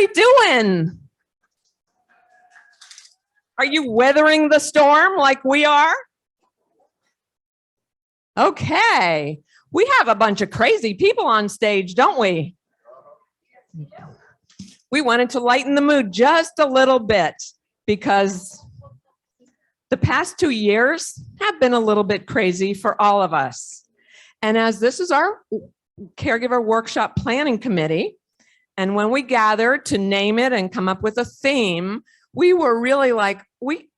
everybody doing? Are you weathering the storm like we are? Okay. We have a bunch of crazy people on stage, don't we? We wanted to lighten the mood just a little bit because the past 2 years have been a little bit crazy for all of us. And as this is our Caregiver Workshop Planning Committee, and when we gathered to name it and come up with a theme, we were really like, we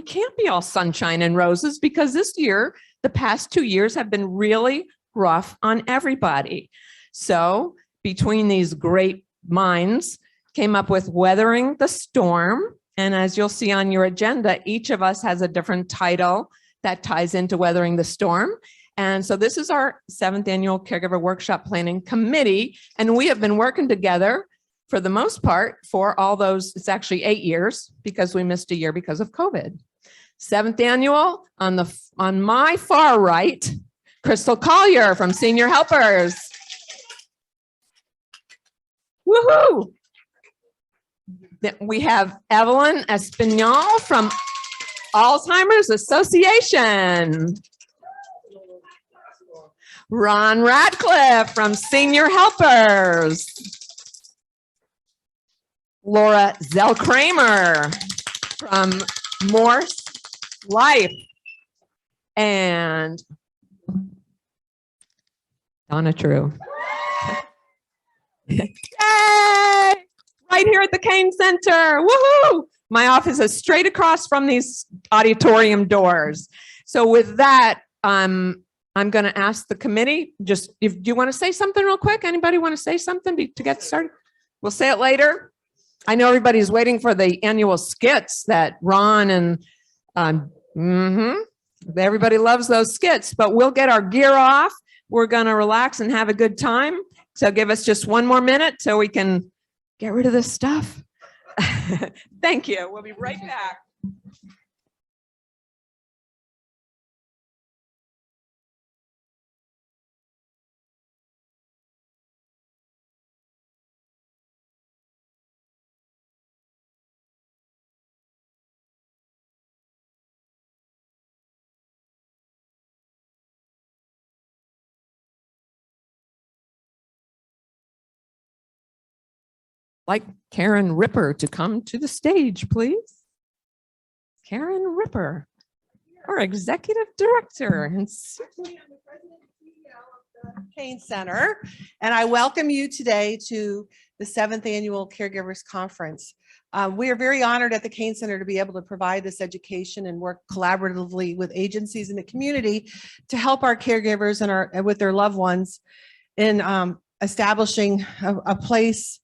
can't be all sunshine and roses because this year, the past 2 years have been really rough on everybody. So between these great minds came up with Weathering the Storm. And as you'll see on your agenda, each of us has a different title that ties into Weathering the Storm. And so this is our 7th Annual Caregiver Workshop Planning Committee. And we have been working together for the most part for all those, it's actually 8 years because we missed a year because of COVID. 7th Annual, on my far right, Crystal Collier from Senior Helpers. Woohoo! We have Evelyn Espinal from Alzheimer's Association. Ron Radcliffe from Senior Helpers. Laura Zell-Kramer from Morse Life. And Donna True. Yay! Right here at the Kane Center. Woohoo! My office is straight across from these auditorium doors. So with that, I'm going to ask the committee, just if you want to say something real quick. Anybody want to say something to get started? We'll say it later. I know everybody's waiting for the annual skits that Ron and everybody loves those skits, but we'll get our gear off. We're going to relax and have a good time. So give us just 1 more minute so we can get rid of this stuff. Thank you. We'll be right back. Like Karen Ripper to come to the stage, please. Karen Ripper, our executive director. And certainly I'm the president and CEO of the Kane Center, and I welcome you today to the 7th Annual Caregivers Conference. We are very honored at the Kane Center to be able to provide this education and work collaboratively with agencies in the community to help our caregivers and with their loved ones in establishing a place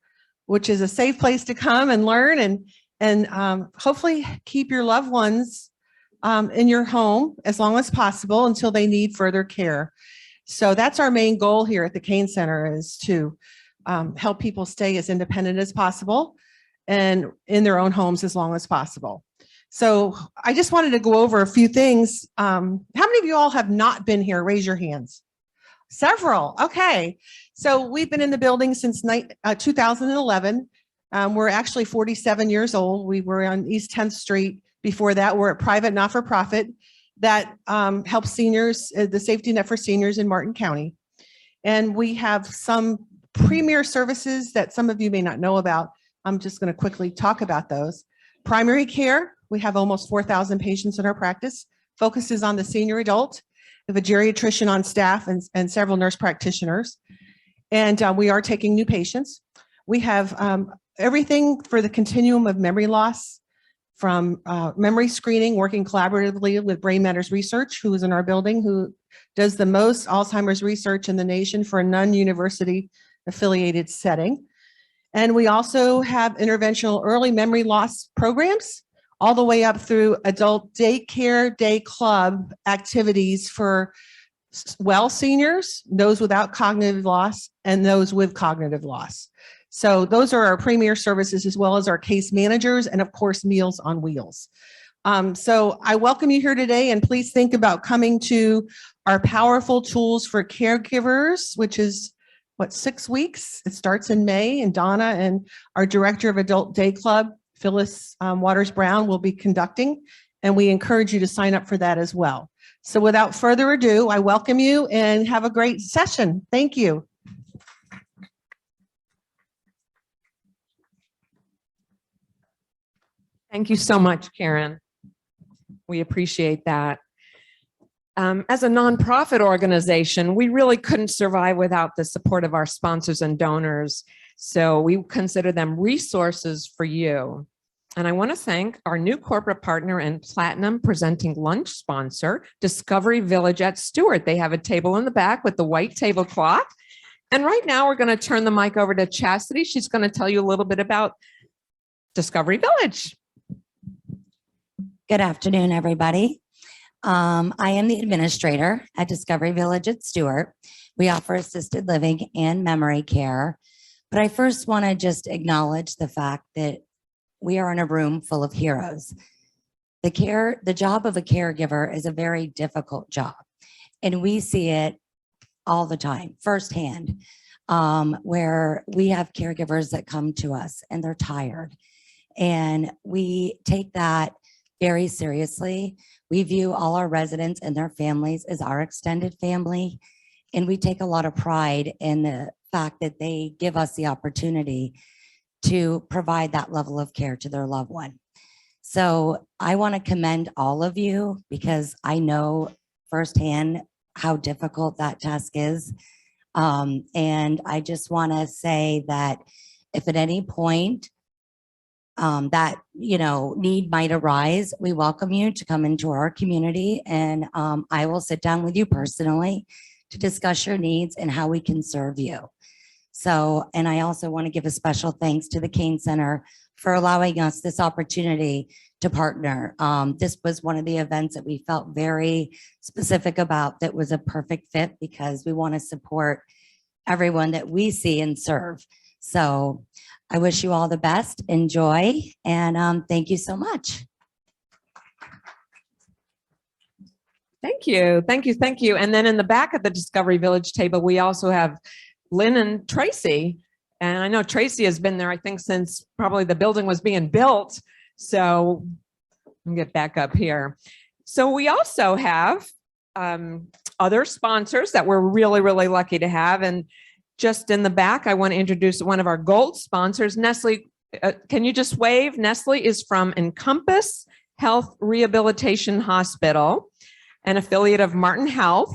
which is a safe place to come and learn and hopefully keep your loved ones in your home as long as possible until they need further care. So that's our main goal here at the Kane Center, is to help people stay as independent as possible and in their own homes as long as possible. So I just wanted to go over a few things. How many of you all have not been here? Raise your hands. Several. Okay. So we've been in the building since 2011. We're actually 47 years old. We were on East 10th Street. Before that, we're a private not-for-profit that helps seniors, the safety net for seniors in Martin County. And we have some premier services that some of you may not know about. I'm just going to quickly talk about those. Primary care. We have almost 4,000 patients in our practice. Focuses on the senior adult. We have a geriatrician on staff and several nurse practitioners. And we are taking new patients. We have everything for the continuum of memory loss, from memory screening, working collaboratively with Brain Matters Research, who is in our building, who does the most Alzheimer's research in the nation for a non-university affiliated setting. And we also have interventional early memory loss programs, all the way up through adult daycare, day club activities for well seniors, those without cognitive loss, and those with cognitive loss. So those are our premier services, as well as our case managers and, of course, Meals on Wheels. So I welcome you here today, and please think about coming to our Powerful Tools for Caregivers, which is 6 weeks. It starts in May, and Donna and our Director of Adult Day Club, Phyllis Waters Brown, will be conducting, and we encourage you to sign up for that as well. So without further ado, I welcome you and have a great session. Thank you. Thank you so much, Karen. We appreciate that. As a nonprofit organization, we really couldn't survive without the support of our sponsors and donors. So we consider them resources for you. And I want to thank our new corporate partner and platinum presenting lunch sponsor, Discovery Village at Stewart. They have a table in the back with the white tablecloth. And right now we're going to turn the mic over to Chastity. She's going to tell you a little bit about Discovery Village. Good afternoon, everybody. I am the administrator at Discovery Village at Stewart. We offer assisted living and memory care. But I first want to just acknowledge the fact that we are in a room full of heroes. The job of a caregiver is a very difficult job, and we see it all the time, firsthand, where we have caregivers that come to us and they're tired, and we take that very seriously. We view all our residents and their families as our extended family, and we take a lot of pride in the fact that they give us the opportunity to provide that level of care to their loved one. So I want to commend all of you, because I know firsthand how difficult that task is. And I just want to say that if at any point that need might arise, we welcome you to come into our community, and I will sit down with you personally to discuss your needs and how we can serve you. So, and I also want to give a special thanks to the Kane Center for allowing us this opportunity to partner. This was one of the events that we felt very specific about, that was a perfect fit, because we want to support everyone that we see and serve. So I wish you all the best, enjoy, and thank you so much. Thank you. Thank you. Thank you. And then in the back of the Discovery Village table, we also have Lynn and Tracy. And I know Tracy has been there, I think, since probably the building was being built. So I'll get back up here. So we also have other sponsors that we're really, really lucky to have. And just in the back, I want to introduce one of our gold sponsors, Nestle. Can you just wave? Nestle is from Encompass Health Rehabilitation Hospital, an affiliate of Martin Health.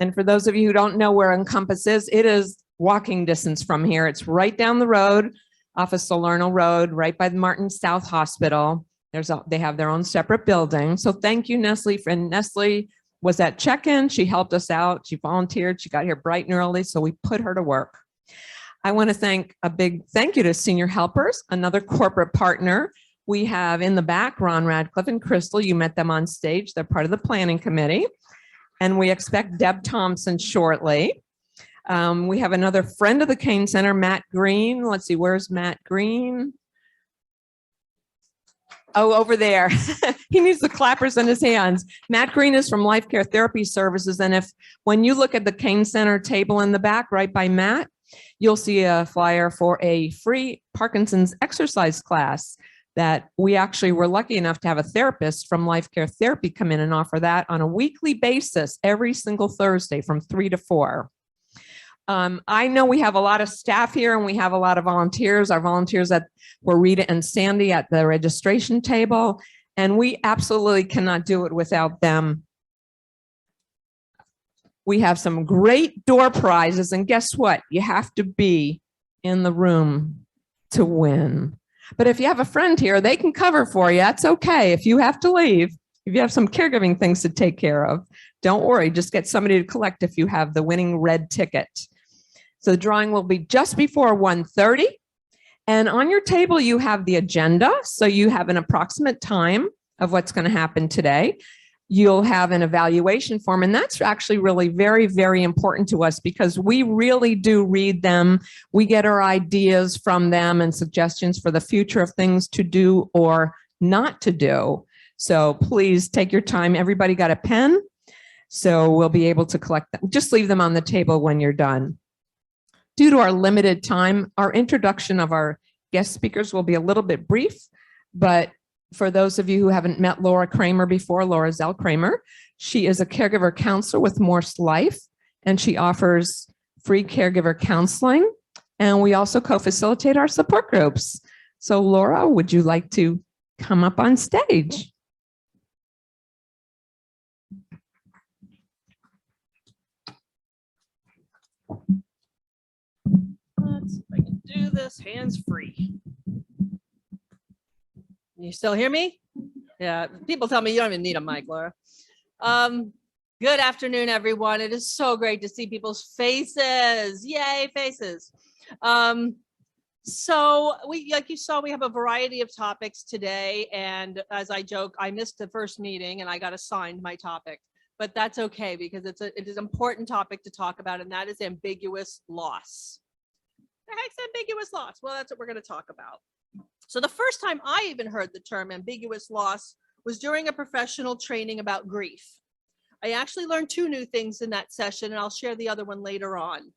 And for those of you who don't know where Encompass is, it is walking distance from here. It's right down the road off of Salerno Road, right by the Martin South Hospital. They have their own separate building. So thank you, Nestle. And Nestle was at check-in. She helped us out. She volunteered. She got here bright and early, so we put her to work. I want to thank a big thank you to Senior Helpers, another corporate partner. We have in the back, Ron Radcliffe and Crystal. You met them on stage. They're part of the planning committee. And we expect Deb Thompson shortly. We have another friend of the Kane Center, Matt Green. Let's see, where's Matt Green? Oh, over there. He needs the clappers in his hands. Matt Green is from Life Care Therapy Services. And when you look at the Kane Center table in the back, right by Matt, you'll see a flyer for a free Parkinson's exercise class that we actually were lucky enough to have a therapist from Life Care Therapy come in and offer that on a weekly basis every single Thursday from 3 to 4. I know we have a lot of staff here and we have a lot of volunteers. Our volunteers were Rita and Sandy at the registration table, and we absolutely cannot do it without them. We have some great door prizes, and guess what? You have to be in the room to win. But if you have a friend here, they can cover for you. That's okay. If you have to leave, if you have some caregiving things to take care of, don't worry. Just get somebody to collect if you have the winning red ticket. So the drawing will be just before 1:30. And on your table, you have the agenda. So you have an approximate time of what's going to happen today. You'll have an evaluation form. And that's actually really very, very important to us because we really do read them. We get our ideas from them and suggestions for the future of things to do or not to do. So please take your time. Everybody got a pen? So we'll be able to collect them. Just leave them on the table when you're done. Due to our limited time, our introduction of our guest speakers will be a little bit brief, but for those of you who haven't met Laura Kramer before, Laura Zell Kramer, she is a caregiver counselor with Morse Life, and she offers free caregiver counseling. And we also co-facilitate our support groups. So Laura, would you like to come up on stage? Let's see if I can do this hands-free. You still hear me? Yeah, people tell me you don't even need a mic, Laura. Good afternoon, everyone. It is so great to see people's faces. Yay, faces. So like you saw, we have a variety of topics today. And as I joke, I missed the first meeting and I got assigned my topic, but that's okay because it is an important topic to talk about, and that is ambiguous loss. The heck's ambiguous loss? Well, that's what we're going to talk about. So the first time I even heard the term ambiguous loss was during a professional training about grief. I actually learned 2 new things in that session, and I'll share the other one later on.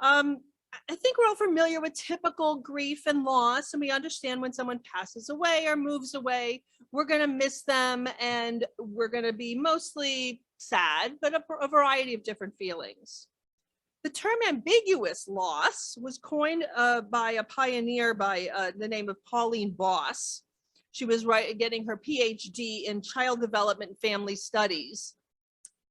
I think we're all familiar with typical grief and loss, and we understand when someone passes away or moves away, we're going to miss them and we're going to be mostly sad, but a variety of different feelings. The term ambiguous loss was coined by a pioneer by the name of Pauline Boss. She was getting her PhD in child development and family studies.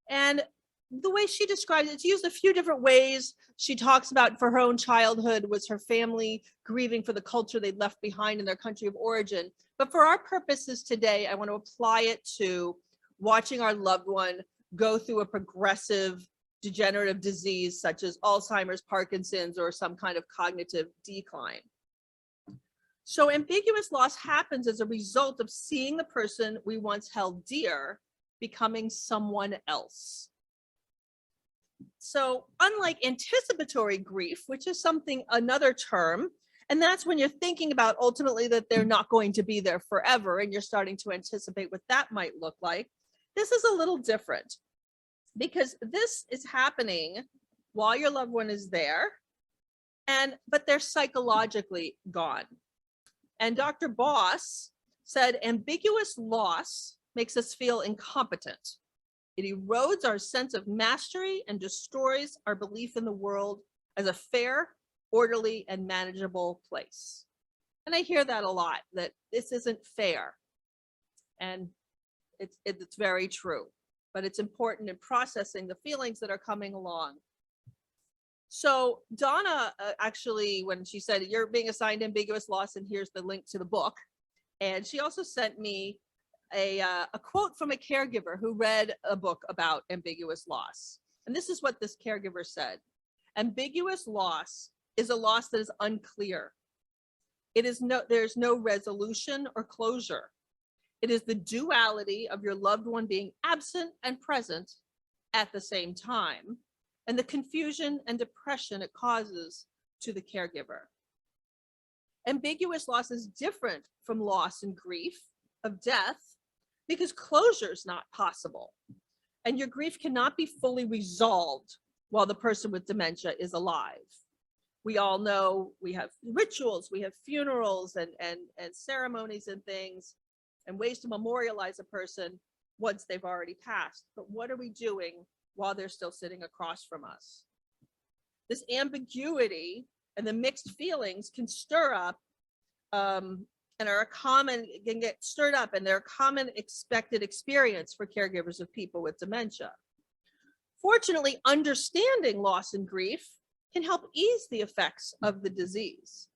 And the way she describes it, it's used a few different ways. She talks about for her own childhood was her family grieving for the culture they'd left behind in their country of origin. But for our purposes today, I want to apply it to watching our loved one go through a progressive degenerative disease such as Alzheimer's, Parkinson's, or some kind of cognitive decline. So ambiguous loss happens as a result of seeing the person we once held dear becoming someone else. So unlike anticipatory grief, which is another term, and that's when you're thinking about ultimately that they're not going to be there forever and you're starting to anticipate what that might look like, this is a little different because this is happening while your loved one is there, but they're psychologically gone. And Dr. Boss said, ambiguous loss makes us feel incompetent. It erodes our sense of mastery and destroys our belief in the world as a fair, orderly, and manageable place. And I hear that a lot, that this isn't fair. And it's very true, but it's important in processing the feelings that are coming along. So Donna, actually, when she said, you're being assigned ambiguous loss, and here's the link to the book. And she also sent me a quote from a caregiver who read a book about ambiguous loss. And this is what this caregiver said. Ambiguous loss is a loss that is unclear. There's no resolution or closure. It is the duality of your loved one being absent and present at the same time, and the confusion and depression it causes to the caregiver. Ambiguous loss is different from loss and grief of death because closure is not possible, and your grief cannot be fully resolved while the person with dementia is alive. We all know we have rituals, we have funerals and ceremonies and things and ways to memorialize a person once they've already passed. But what are we doing while they're still sitting across from us? This ambiguity and the mixed feelings can stir up and can get stirred up, and they're a common expected experience for caregivers of people with dementia. Fortunately, understanding loss and grief can help ease the effects of the disease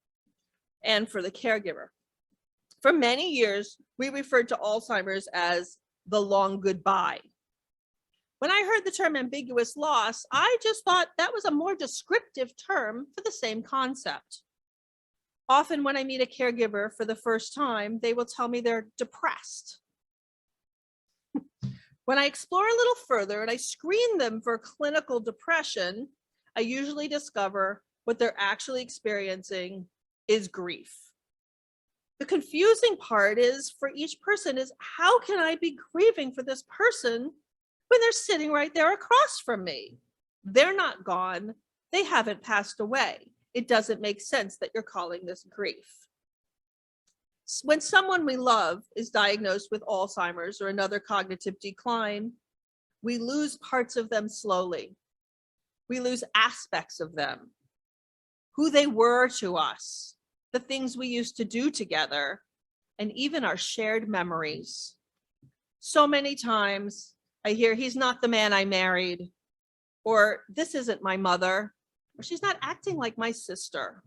and for the caregiver. For many years, we referred to Alzheimer's as the long goodbye. When I heard the term ambiguous loss, I just thought that was a more descriptive term for the same concept. Often when I meet a caregiver for the first time, they will tell me they're depressed. When I explore a little further and I screen them for clinical depression, I usually discover what they're actually experiencing is grief. The confusing part is for each person is, how can I be grieving for this person when they're sitting right there across from me? They're not gone. They haven't passed away. It doesn't make sense that you're calling this grief. When someone we love is diagnosed with Alzheimer's or another cognitive decline, we lose parts of them slowly. We lose aspects of them, who they were to us, the things we used to do together, and even our shared memories. So many times I hear, he's not the man I married, or this isn't my mother, or she's not acting like my sister.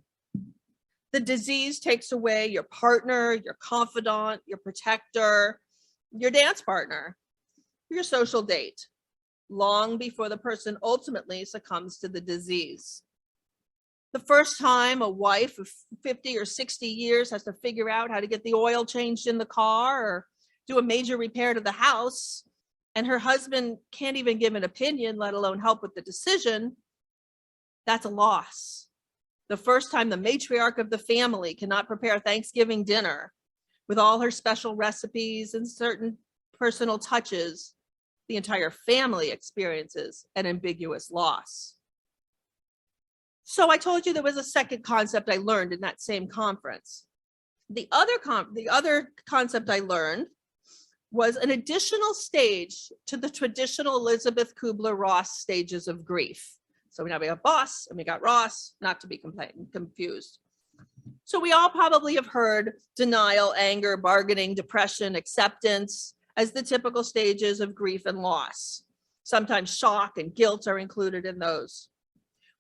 The disease takes away your partner, your confidant, your protector, your dance partner, your social date, long before the person ultimately succumbs to the disease. The first time a wife of 50 or 60 years has to figure out how to get the oil changed in the car or do a major repair to the house, and her husband can't even give an opinion, let alone help with the decision, that's a loss. The first time the matriarch of the family cannot prepare Thanksgiving dinner with all her special recipes and certain personal touches, the entire family experiences an ambiguous loss. So I told you there was a second concept I learned in that same conference. The other concept I learned was an additional stage to the traditional Elizabeth Kubler-Ross stages of grief. So now we have Boss and we got Ross, not to be confused. So we all probably have heard denial, anger, bargaining, depression, acceptance as the typical stages of grief and loss. Sometimes shock and guilt are included in those.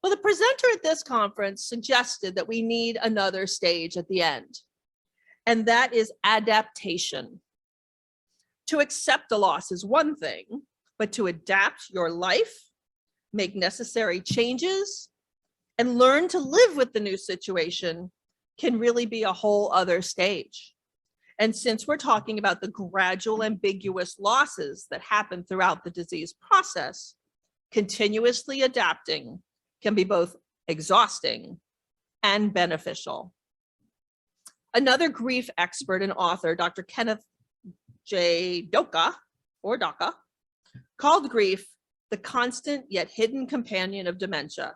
Well, the presenter at this conference suggested that we need another stage at the end, and that is adaptation. To accept a loss is one thing, but to adapt your life, make necessary changes, and learn to live with the new situation can really be a whole other stage. And since we're talking about the gradual ambiguous losses that happen throughout the disease process, continuously adapting can be both exhausting and beneficial. Another grief expert and author, Dr. Kenneth J. Doka, or Doka, called grief the constant yet hidden companion of dementia.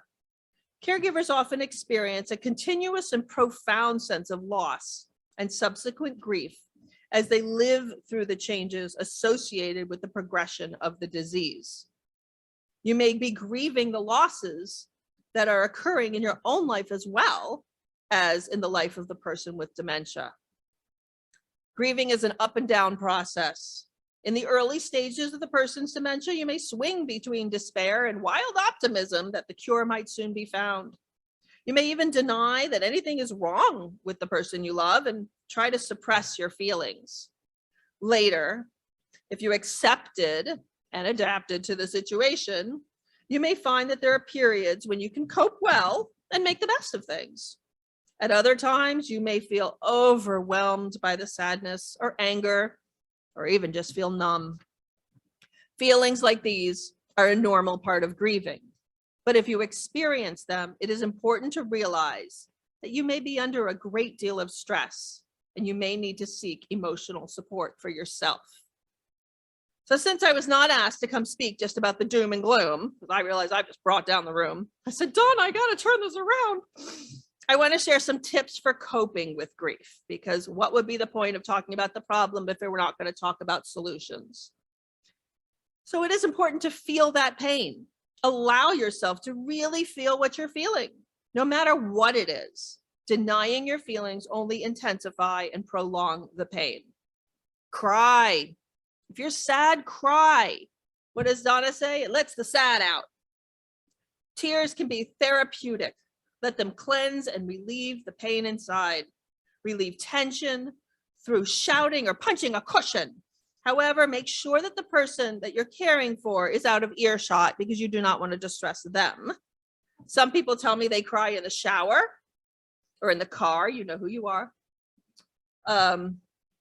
Caregivers often experience a continuous and profound sense of loss and subsequent grief as they live through the changes associated with the progression of the disease. You may be grieving the losses that are occurring in your own life as well as in the life of the person with dementia. Grieving is an up and down process. In the early stages of the person's dementia, you may swing between despair and wild optimism that the cure might soon be found. You may even deny that anything is wrong with the person you love and try to suppress your feelings. Later, if you accepted and adapted to the situation, you may find that there are periods when you can cope well and make the best of things. At other times, you may feel overwhelmed by the sadness or anger, or even just feel numb. Feelings like these are a normal part of grieving. But if you experience them, it is important to realize that you may be under a great deal of stress and you may need to seek emotional support for yourself. So since I was not asked to come speak just about the doom and gloom, because I realized I just brought down the room, I said, Dawn, I got to turn this around. I want to share some tips for coping with grief, because what would be the point of talking about the problem if we're not going to talk about solutions? So it is important to feel that pain. Allow yourself to really feel what you're feeling, no matter what it is. Denying your feelings only intensify and prolong the pain. Cry. If you're sad, cry. What does Donna say? It lets the sad out. Tears can be therapeutic. Let them cleanse and relieve the pain inside. Relieve tension through shouting or punching a cushion. However, make sure that the person that you're caring for is out of earshot because you do not want to distress them. Some people tell me they cry in the shower or in the car. You know who you are.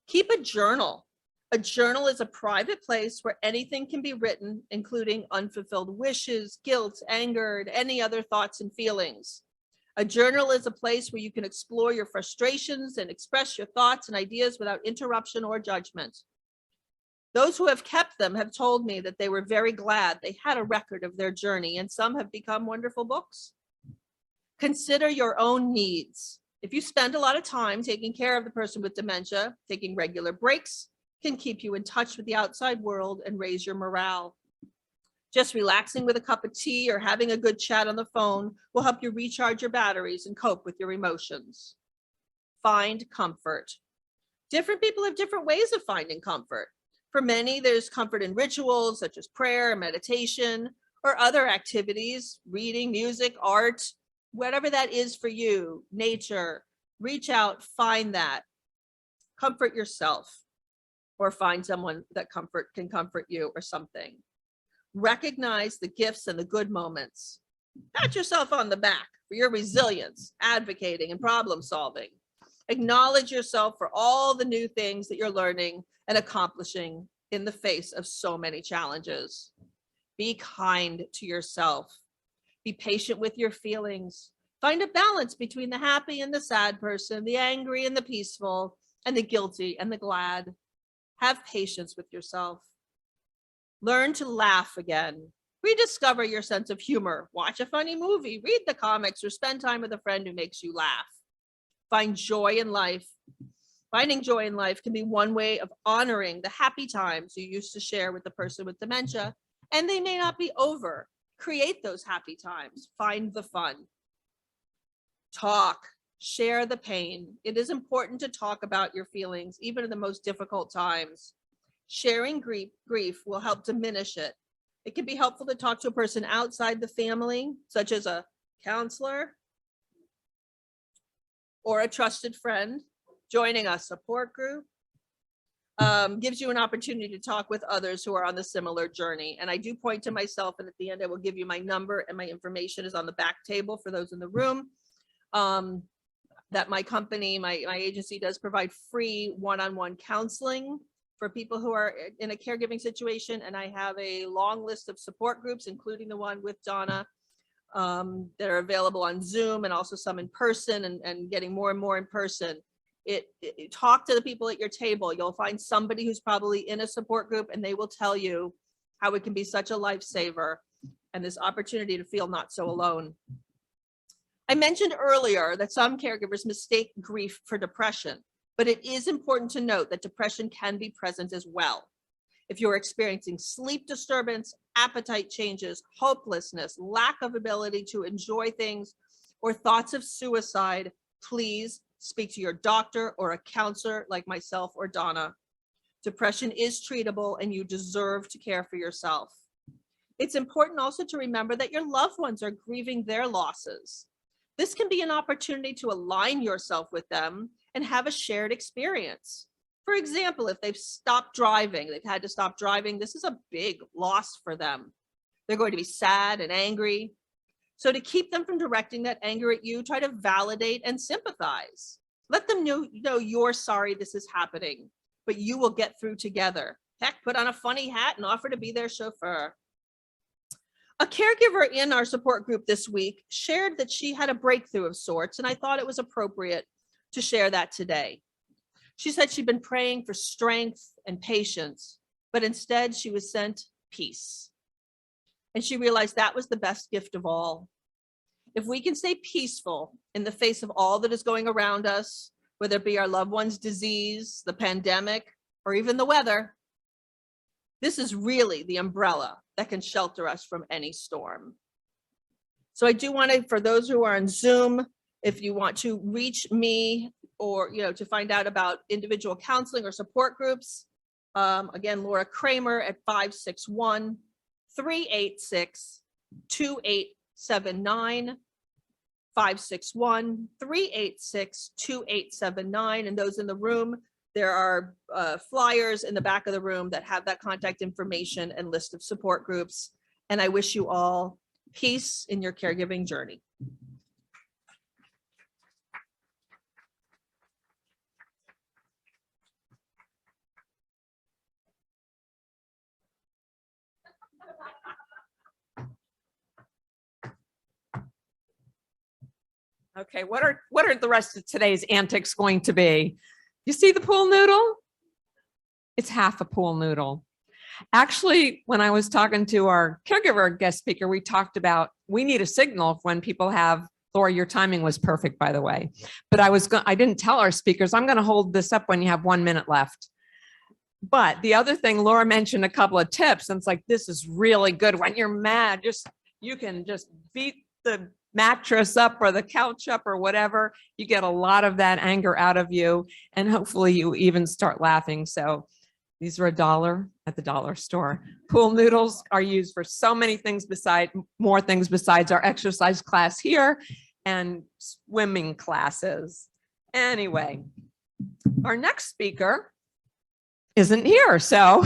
Keep a journal. A journal is a private place where anything can be written, including unfulfilled wishes, guilt, anger, and any other thoughts and feelings. A journal is a place where you can explore your frustrations and express your thoughts and ideas without interruption or judgment. Those who have kept them have told me that they were very glad they had a record of their journey, and some have become wonderful books. Consider your own needs. If you spend a lot of time taking care of the person with dementia, taking regular breaks can keep you in touch with the outside world and raise your morale. Just relaxing with a cup of tea or having a good chat on the phone will help you recharge your batteries and cope with your emotions. Find comfort. Different people have different ways of finding comfort. For many, there's comfort in rituals such as prayer, meditation, or other activities, reading, music, art, whatever that is for you, nature. Reach out, find that. Comfort yourself, or find someone that can comfort you or something. Recognize the gifts and the good moments. Pat yourself on the back for your resilience, advocating, and problem solving. Acknowledge yourself for all the new things that you're learning and accomplishing in the face of so many challenges. Be kind to yourself. Be patient with your feelings. Find a balance between the happy and the sad person, the angry and the peaceful, and the guilty and the glad. Have patience with yourself. Learn to laugh again. Rediscover your sense of humor. Watch a funny movie, read the comics, or spend time with a friend who makes you laugh. Find joy in life. Finding joy in life can be one way of honoring the happy times you used to share with the person with dementia, and they may not be over. Create those happy times. Find the fun. Talk. Share the pain. It is important to talk about your feelings, even in the most difficult times. Sharing grief will help diminish it. It can be helpful to talk to a person outside the family, such as a counselor or a trusted friend. Joining a support group gives you an opportunity to talk with others who are on the similar journey. And I do point to myself, and at the end, I will give you my number, and my information is on the back table for those in the room. That my company, my agency does provide free one-on-one counseling for people who are in a caregiving situation. And I have a long list of support groups, including the one with Donna, that are available on Zoom, and also some in person, and getting more and more in person. Talk to the people at your table. You'll find somebody who's probably in a support group, and they will tell you how it can be such a lifesaver and this opportunity to feel not so alone. I mentioned earlier that some caregivers mistake grief for depression, but it is important to note that depression can be present as well. If you're experiencing sleep disturbance, appetite changes, hopelessness, lack of ability to enjoy things, or thoughts of suicide, please speak to your doctor or a counselor like myself or Donna. Depression is treatable, and you deserve to care for yourself. It's important also to remember that your loved ones are grieving their losses. This can be an opportunity to align yourself with them and have a shared experience. For example, if they've stopped driving, they've had to stop driving, this is a big loss for them. They're going to be sad and angry. So to keep them from directing that anger at you, try to validate and sympathize. Let them know you're sorry this is happening, but you will get through together. Heck, put on a funny hat and offer to be their chauffeur. A caregiver in our support group this week shared that she had a breakthrough of sorts, and I thought it was appropriate to share that today. She said she'd been praying for strength and patience, but instead she was sent peace. And she realized that was the best gift of all. If we can stay peaceful in the face of all that is going around us, whether it be our loved one's disease, the pandemic, or even the weather, this is really the umbrella that can shelter us from any storm. So I do want to, for those who are on Zoom, if you want to reach me or, to find out about individual counseling or support groups, again, Laura Kramer at 561-386-2879, 561-386-2879. And those in the room, there are flyers in the back of the room that have that contact information and list of support groups. And I wish you all peace in your caregiving journey. Okay, what are the rest of today's antics going to be? You see the pool noodle? It's half a pool noodle. Actually, when I was talking to our caregiver guest speaker, we talked about we need a signal when people have Laura, your timing was perfect, by the way. But I didn't tell our speakers, I'm going to hold this up when you have 1 minute left. But the other thing, Laura mentioned a couple of tips, and it's like, this is really good. When you're mad, you can just beat the mattress up or the couch up or whatever. You get a lot of that anger out of you, and hopefully you even start laughing. So these are $1 at the dollar store. Pool noodles are used for so many things more things besides our exercise class here and swimming classes. Anyway, our next speaker isn't here, so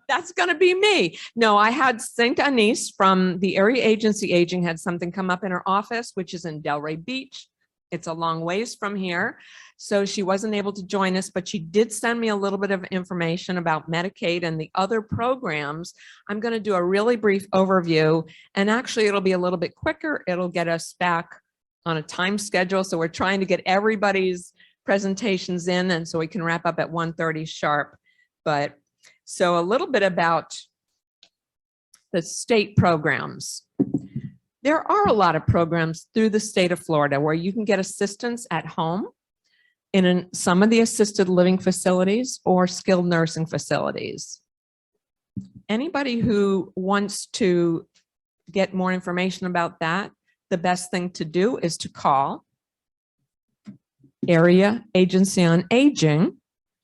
that's going to be me. No, I had St. Anise from the Area Agency Aging had something come up in her office, which is in Delray Beach. It's a long ways from here. So she wasn't able to join us, but she did send me a little bit of information about Medicaid and the other programs. I'm going to do a really brief overview, and actually it'll be a little bit quicker. It'll get us back on a time schedule. So we're trying to get everybody's presentations in, and so we can wrap up at 1:30 sharp. But so a little bit about the state programs. There are a lot of programs through the state of Florida where you can get assistance at home in some of the assisted living facilities or skilled nursing facilities. Anybody who wants to get more information about that, the best thing to do is to call Area Agency on Aging,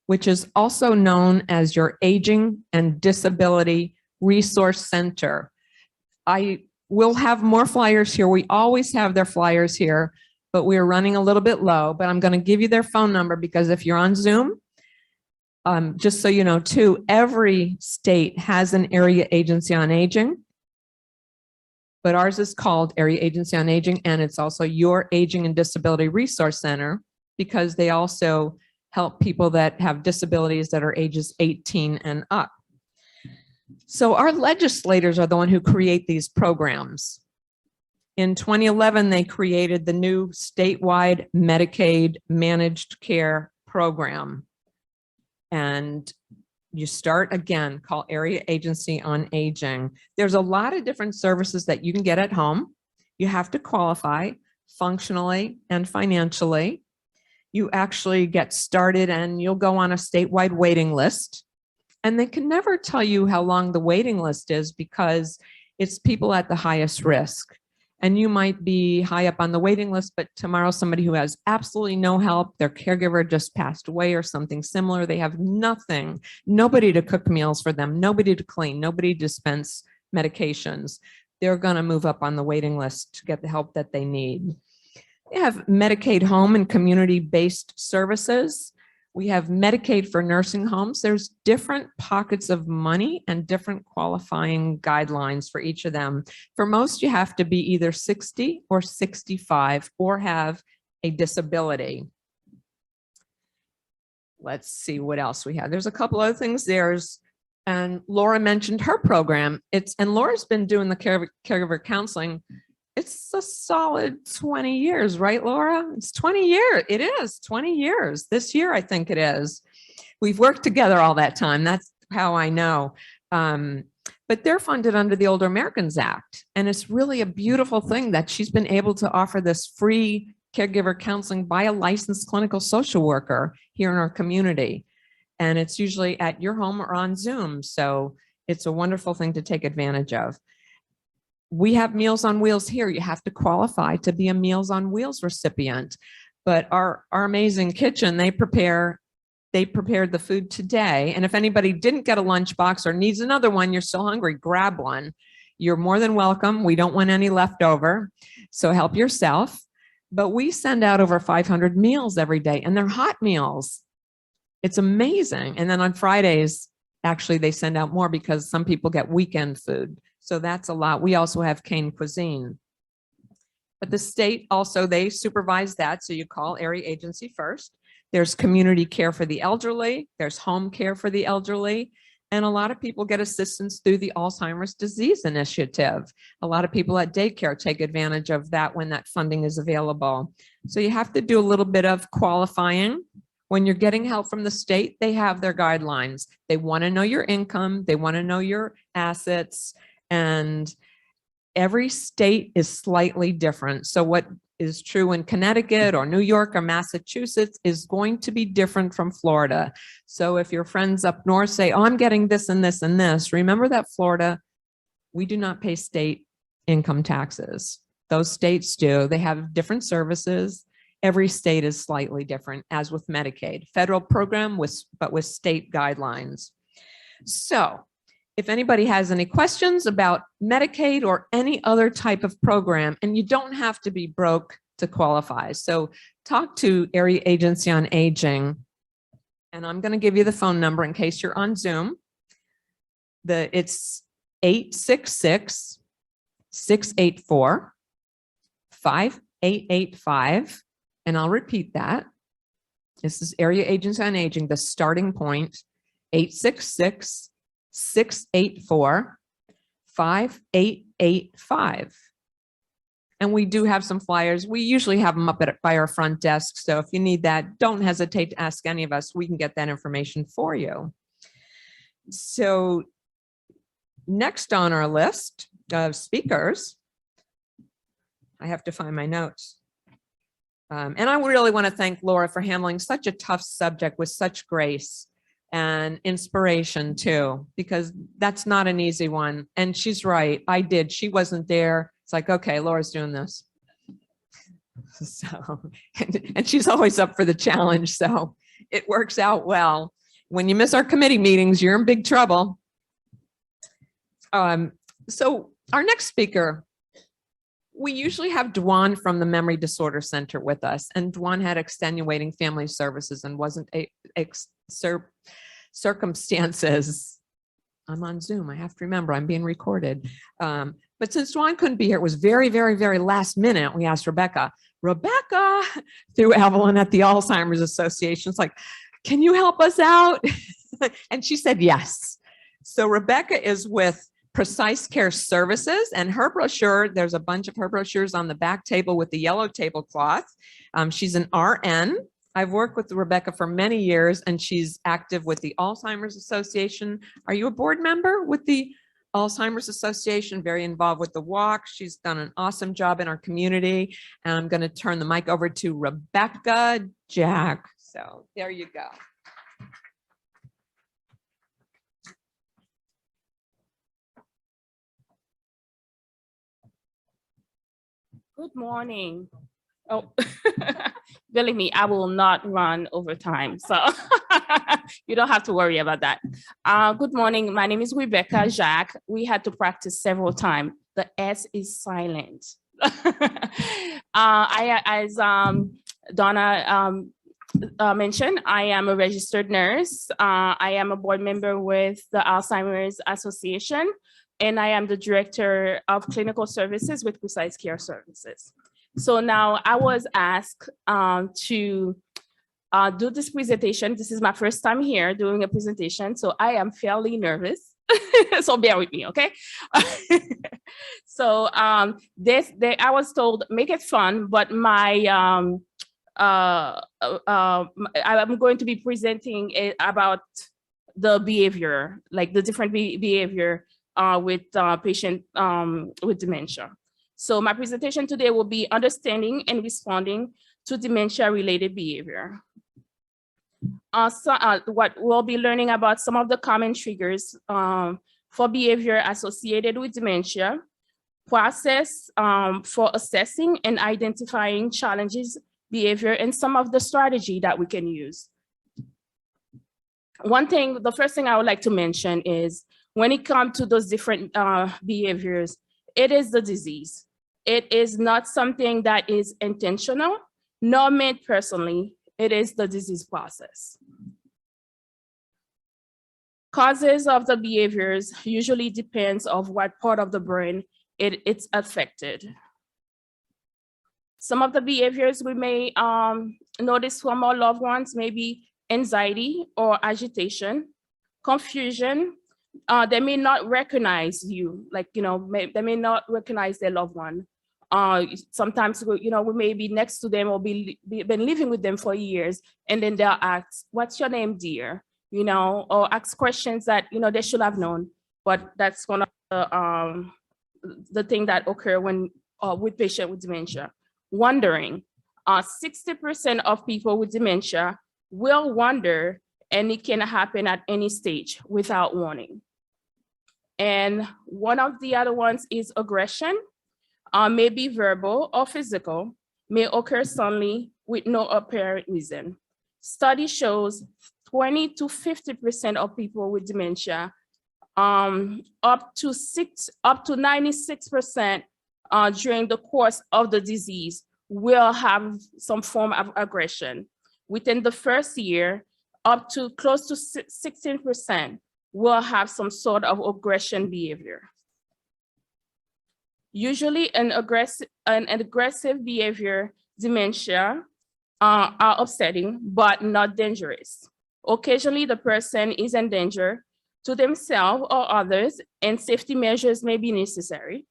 which is also known as your Aging and Disability Resource Center. I will have more flyers here. We always have their flyers here, but we're running a little bit low. But I'm going to give you their phone number, because if you're on Zoom, just so you know too, every state has an Area Agency on Aging, but ours is called Area Agency on Aging, and it's also your Aging and Disability Resource Center, because they also help people that have disabilities that are ages 18 and up. So our legislators are the one who create these programs. In 2011, they created the new statewide Medicaid managed care program. And you start again, call Area Agency on Aging. There's a lot of different services that you can get at home. You have to qualify functionally and financially. You actually get started and you'll go on a statewide waiting list. And they can never tell you how long the waiting list is, because it's people at the highest risk. And you might be high up on the waiting list, but tomorrow somebody who has absolutely no help, their caregiver just passed away or something similar, they have nothing, nobody to cook meals for them, nobody to clean, nobody to dispense medications. They're going to move up on the waiting list to get the help that they need. We have Medicaid home and community-based services. We have Medicaid for nursing homes. There's different pockets of money and different qualifying guidelines for each of them. For most, you have to be either 60 or 65 or have a disability. Let's see what else we have. There's a couple other things. And Laura mentioned her program. And Laura's been doing the caregiver counseling. It's a solid 20 years, right, Laura? It's 20 years. It is 20 years. This year, I think it is. We've worked together all that time. That's how I know. But they're funded under the Older Americans Act. And it's really a beautiful thing that she's been able to offer this free caregiver counseling by a licensed clinical social worker here in our community. And it's usually at your home or on Zoom. So it's a wonderful thing to take advantage of. We have Meals on Wheels here. You have to qualify to be a Meals on Wheels recipient. But our amazing kitchen, they prepared the food today. And if anybody didn't get a lunchbox or needs another one, you're still hungry, grab one. You're more than welcome. We don't want any left over, so help yourself. But we send out over 500 meals every day, and they're hot meals. It's amazing. And then on Fridays, actually, they send out more because some people get weekend food. So that's a lot. We also have Kane Cuisine. But the state also, they supervise that. So you call Area Agency first. There's community care for the elderly. There's home care for the elderly. And a lot of people get assistance through the Alzheimer's Disease Initiative. A lot of people at daycare take advantage of that when that funding is available. So you have to do a little bit of qualifying. When you're getting help from the state, they have their guidelines. They want to know your income. They want to know your assets. And every state is slightly different. So what is true in Connecticut or New York or Massachusetts is going to be different from Florida. So if your friends up north say, oh, I'm getting this and this and this, remember that Florida, we do not pay state income taxes. Those states do. They have different services. Every state is slightly different, as with Medicaid. Federal program, but with state guidelines. So if anybody has any questions about Medicaid or any other type of program, and you don't have to be broke to qualify. So talk to Area Agency on Aging, and I'm going to give you the phone number in case you're on Zoom. It's 866-684-5885, and I'll repeat that. This is Area Agency on Aging, the starting point, 866-684-5885. And we do have some flyers. We usually have them up by our front desk. So if you need that, don't hesitate to ask any of us. We can get that information for you. So next on our list of speakers, I have to find my notes. And I really want to thank Laura for handling such a tough subject with such grace and inspiration too, because that's not an easy one. And she's right. She wasn't there. It's like, okay, Laura's doing this. So, and she's always up for the challenge. So it works out well. When you miss our committee meetings, you're in big trouble. So our next speaker, we usually have Dwan from the Memory Disorder Center with us, and Dwan had extenuating family services and wasn't circumstances. I'm on Zoom. I have to remember I'm being recorded. But since Dwan couldn't be here, it was very, very, very last minute. We asked Rebecca through Evelyn at the Alzheimer's Association. It's like, can you help us out? And she said yes. So Rebecca is with Precise Care Services, and her brochure, there's a bunch of her brochures on the back table with the yellow tablecloth. She's an RN. I've worked with Rebecca for many years, and she's active with the Alzheimer's Association. Are you a board member with the Alzheimer's Association? Very involved with the walk. She's done an awesome job in our community. And I'm going to turn the mic over to Rebecca Jack. So there you go. Good morning. Oh, believe me, I will not run over time, so you don't have to worry about that. Good morning. My name is Rebecca Jacques. We had to practice several times. The S is silent. As Donna mentioned, I am a registered nurse. I am a board member with the Alzheimer's Association, and I am the director of clinical services with Precise Care Services. So now I was asked to do this presentation. This is my first time here doing a presentation, so I am fairly nervous. So bear with me, okay? So I was told make it fun, but I'm going to be presenting about the behavior, like the different behavior with patient with dementia. So my presentation today will be understanding and responding to dementia-related behavior. What we'll be learning about some of the common triggers for behavior associated with dementia, process for assessing and identifying challenges, behavior, and some of the strategy that we can use. The first thing I would like to mention is when it comes to those different behaviors, it is the disease. It is not something that is intentional, nor meant personally. It is the disease process. Causes of the behaviors usually depends on what part of the brain it's affected. Some of the behaviors we may notice from our loved ones may be anxiety or agitation, confusion. They may not recognize you, like, they may not recognize their loved one. Sometimes, we may be next to them or been living with them for years, and then they'll ask, what's your name, dear? Or ask questions that, they should have known, but that's one of the thing that occur when with patient with dementia. Wandering. 60% of people with dementia will wander, and it can happen at any stage without warning. And one of the other ones is aggression, may be verbal or physical, may occur suddenly with no apparent reason. Study shows 20 to 50% of people with dementia, up to 96% during the course of the disease will have some form of aggression. Within the first year, up to close to 16% will have some sort of aggression behavior. Usually an aggressive behavior dementia are upsetting, but not dangerous. Occasionally the person is in danger to themselves or others, and safety measures may be necessary.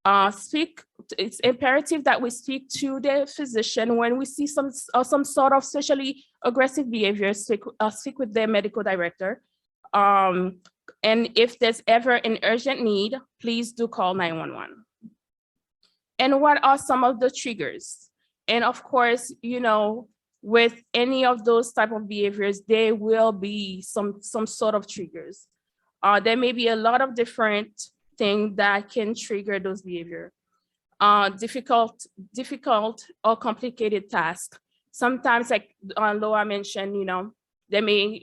It's imperative that we speak to the physician when we see some sort of socially aggressive behavior. Speak with their medical director. And if there's ever an urgent need, please do call 911. And what are some of the triggers? And of course, you know, with any of those type of behaviors, there will be some sort of triggers. There may be a lot of different things that can trigger those behavior. Difficult or complicated tasks. Sometimes, like Laura mentioned, you know, they may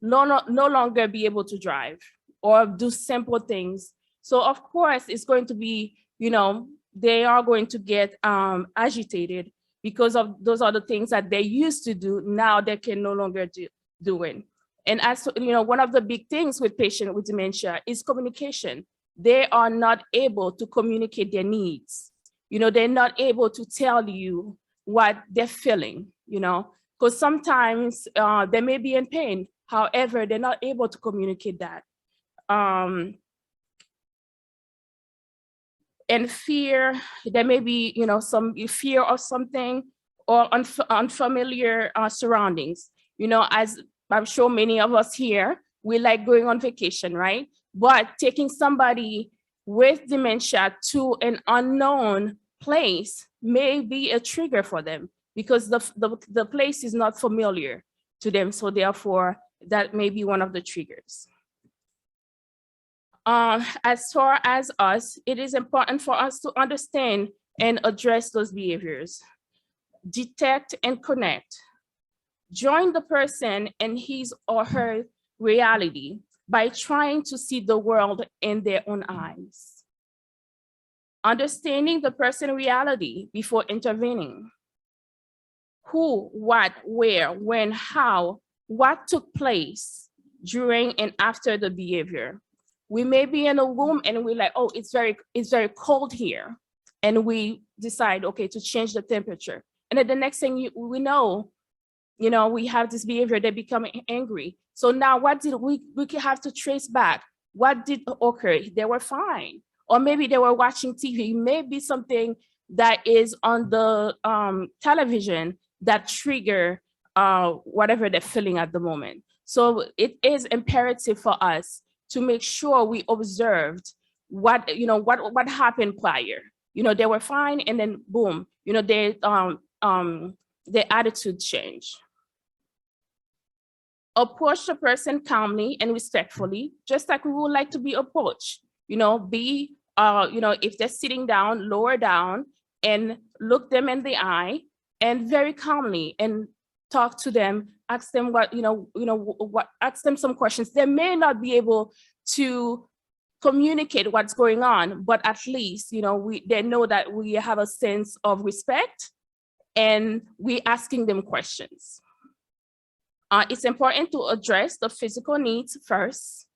no longer be able to drive or do simple things. So of course, it's going to be, you know, they are going to get agitated because of those are the things that they used to do. Now they can no longer do it. And as you know, one of the big things with patients with dementia is communication. They are not able to communicate their needs. You know, they're not able to tell you what they're feeling, you know, because sometimes they may be in pain. However, they're not able to communicate that. And fear, there may be, you know, some fear of something or unfamiliar surroundings. You know, as I'm sure many of us here, we like going on vacation, right? But taking somebody with dementia to an unknown place may be a trigger for them because the place is not familiar to them. So therefore, that may be one of the triggers. As far as us, it is important for us to understand and address those behaviors. Detect and connect. Join the person in his or her reality by trying to see the world in their own eyes. Understanding the person's reality before intervening. Who, what, where, when, how, what took place during and after the behavior. We may be in a room and we're like, oh, it's very cold here. And we decide, okay, to change the temperature. And then the next thing we know, you know, we have this behavior, they become angry. So now what did we have to trace back? What did occur? They were fine. Or maybe they were watching TV. Maybe something that is on the television that trigger whatever they're feeling at the moment. So it is imperative for us to make sure we observed what happened prior. You know, they were fine, and then boom, you know, their attitude changed. Approach the person calmly and respectfully, just like we would like to be approached. You know, be you know, if they're sitting down, lower down and look them in the eye and very calmly and talk to them, ask them what, ask them some questions. They may not be able to communicate what's going on, but at least, you know, they know that we have a sense of respect and we asking them questions. It's important to address the physical needs first,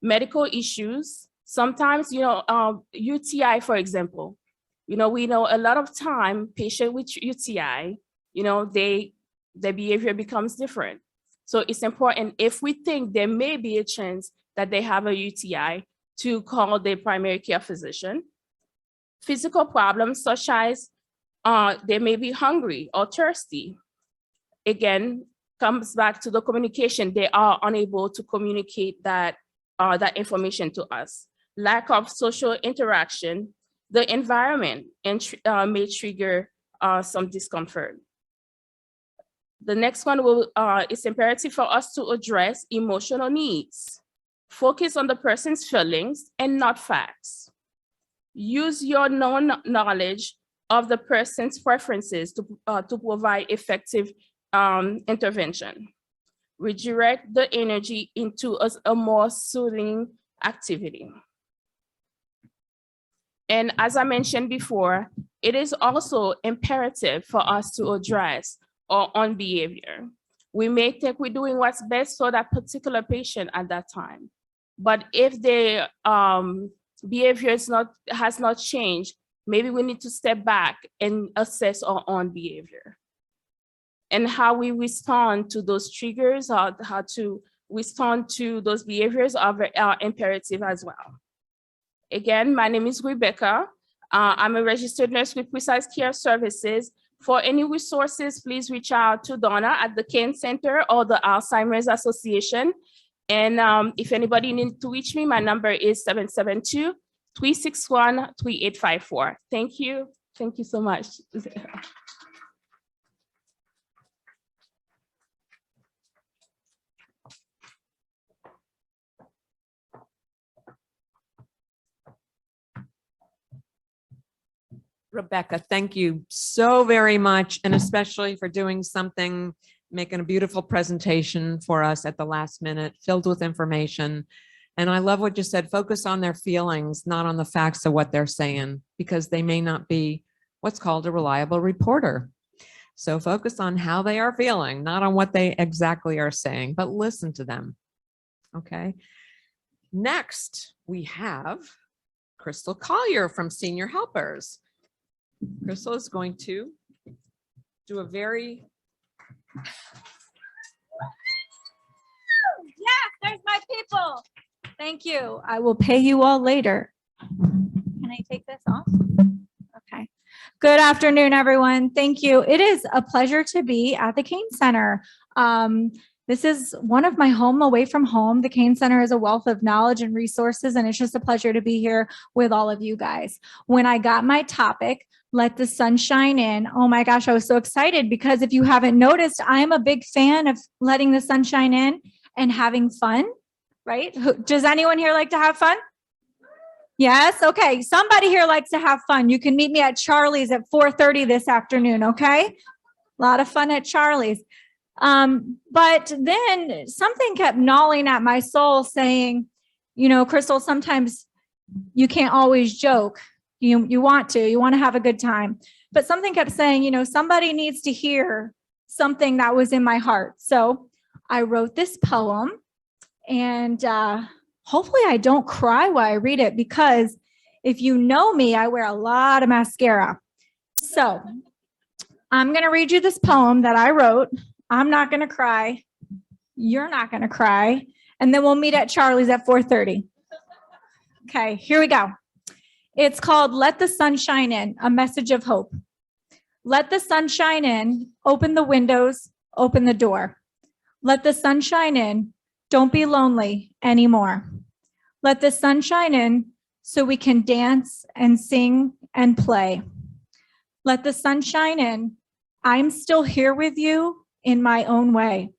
medical issues. Sometimes, you know, UTI, for example, you know, we know a lot of time patient with UTI, you know, their behavior becomes different. So it's important, if we think there may be a chance that they have a UTI, to call their primary care physician. Physical problems such as they may be hungry or thirsty. Again, comes back to the communication. They are unable to communicate that information to us. lack of social interaction, the environment may trigger some discomfort. The next one is imperative for us to address emotional needs. Focus on the person's feelings and not facts. Use your known knowledge of the person's preferences to provide effective intervention. Redirect the energy into a more soothing activity. And as I mentioned before, it is also imperative for us to address our own behavior. We may think we're doing what's best for that particular patient at that time, but if their behavior has not changed, maybe we need to step back and assess our own behavior. And how we respond to those triggers, how to respond to those behaviors are imperative as well. Again, my name is Rebecca. I'm a registered nurse with Precise Care Services. For any resources, please reach out to Donna at the Kane Center or the Alzheimer's Association. And if anybody needs to reach me, my number is 772-361-3854. Thank you. Thank you so much. Rebecca, thank you so very much, and especially for doing something, making a beautiful presentation for us at the last minute, filled with information. And I love what you said, focus on their feelings, not on the facts of what they're saying, because they may not be what's called a reliable reporter. So focus on how they are feeling, not on what they exactly are saying, but listen to them. Okay. Next, we have Crystal Collier from Senior Helpers. Crystal is going to do a very... Yes, there's my people. Thank you. I will pay you all later. Can I take this off? Okay. Good afternoon, everyone. Thank you. It is a pleasure to be at the Kane Center. This is one of my home away from home. The Kane Center is a wealth of knowledge and resources, and it's just a pleasure to be here with all of you guys. When I got my topic, let the sun shine in, oh my gosh, I was so excited, because if you haven't noticed, I'm a big fan of letting the sun shine in and having fun, right? Does anyone here like to have fun? Yes? Okay. Somebody here likes to have fun. You can meet me at Charlie's at 4:30 this afternoon, okay? A lot of fun at Charlie's. But then something kept gnawing at my soul saying, you know, Crystal, sometimes you can't always joke. You want to have a good time. But something kept saying, you know, somebody needs to hear something that was in my heart. So I wrote this poem, and hopefully I don't cry while I read it, because if you know me, I wear a lot of mascara. So I'm going to read you this poem that I wrote. I'm not going to cry. You're not going to cry. And then we'll meet at Charlie's at 4:30. Okay, here we go. It's called Let the Sun Shine In, a message of hope. Let the sun shine in, open the windows, open the door. Let the sun shine in, don't be lonely anymore. Let the sun shine in so we can dance and sing and play. Let the sun shine in, I'm still here with you in my own way.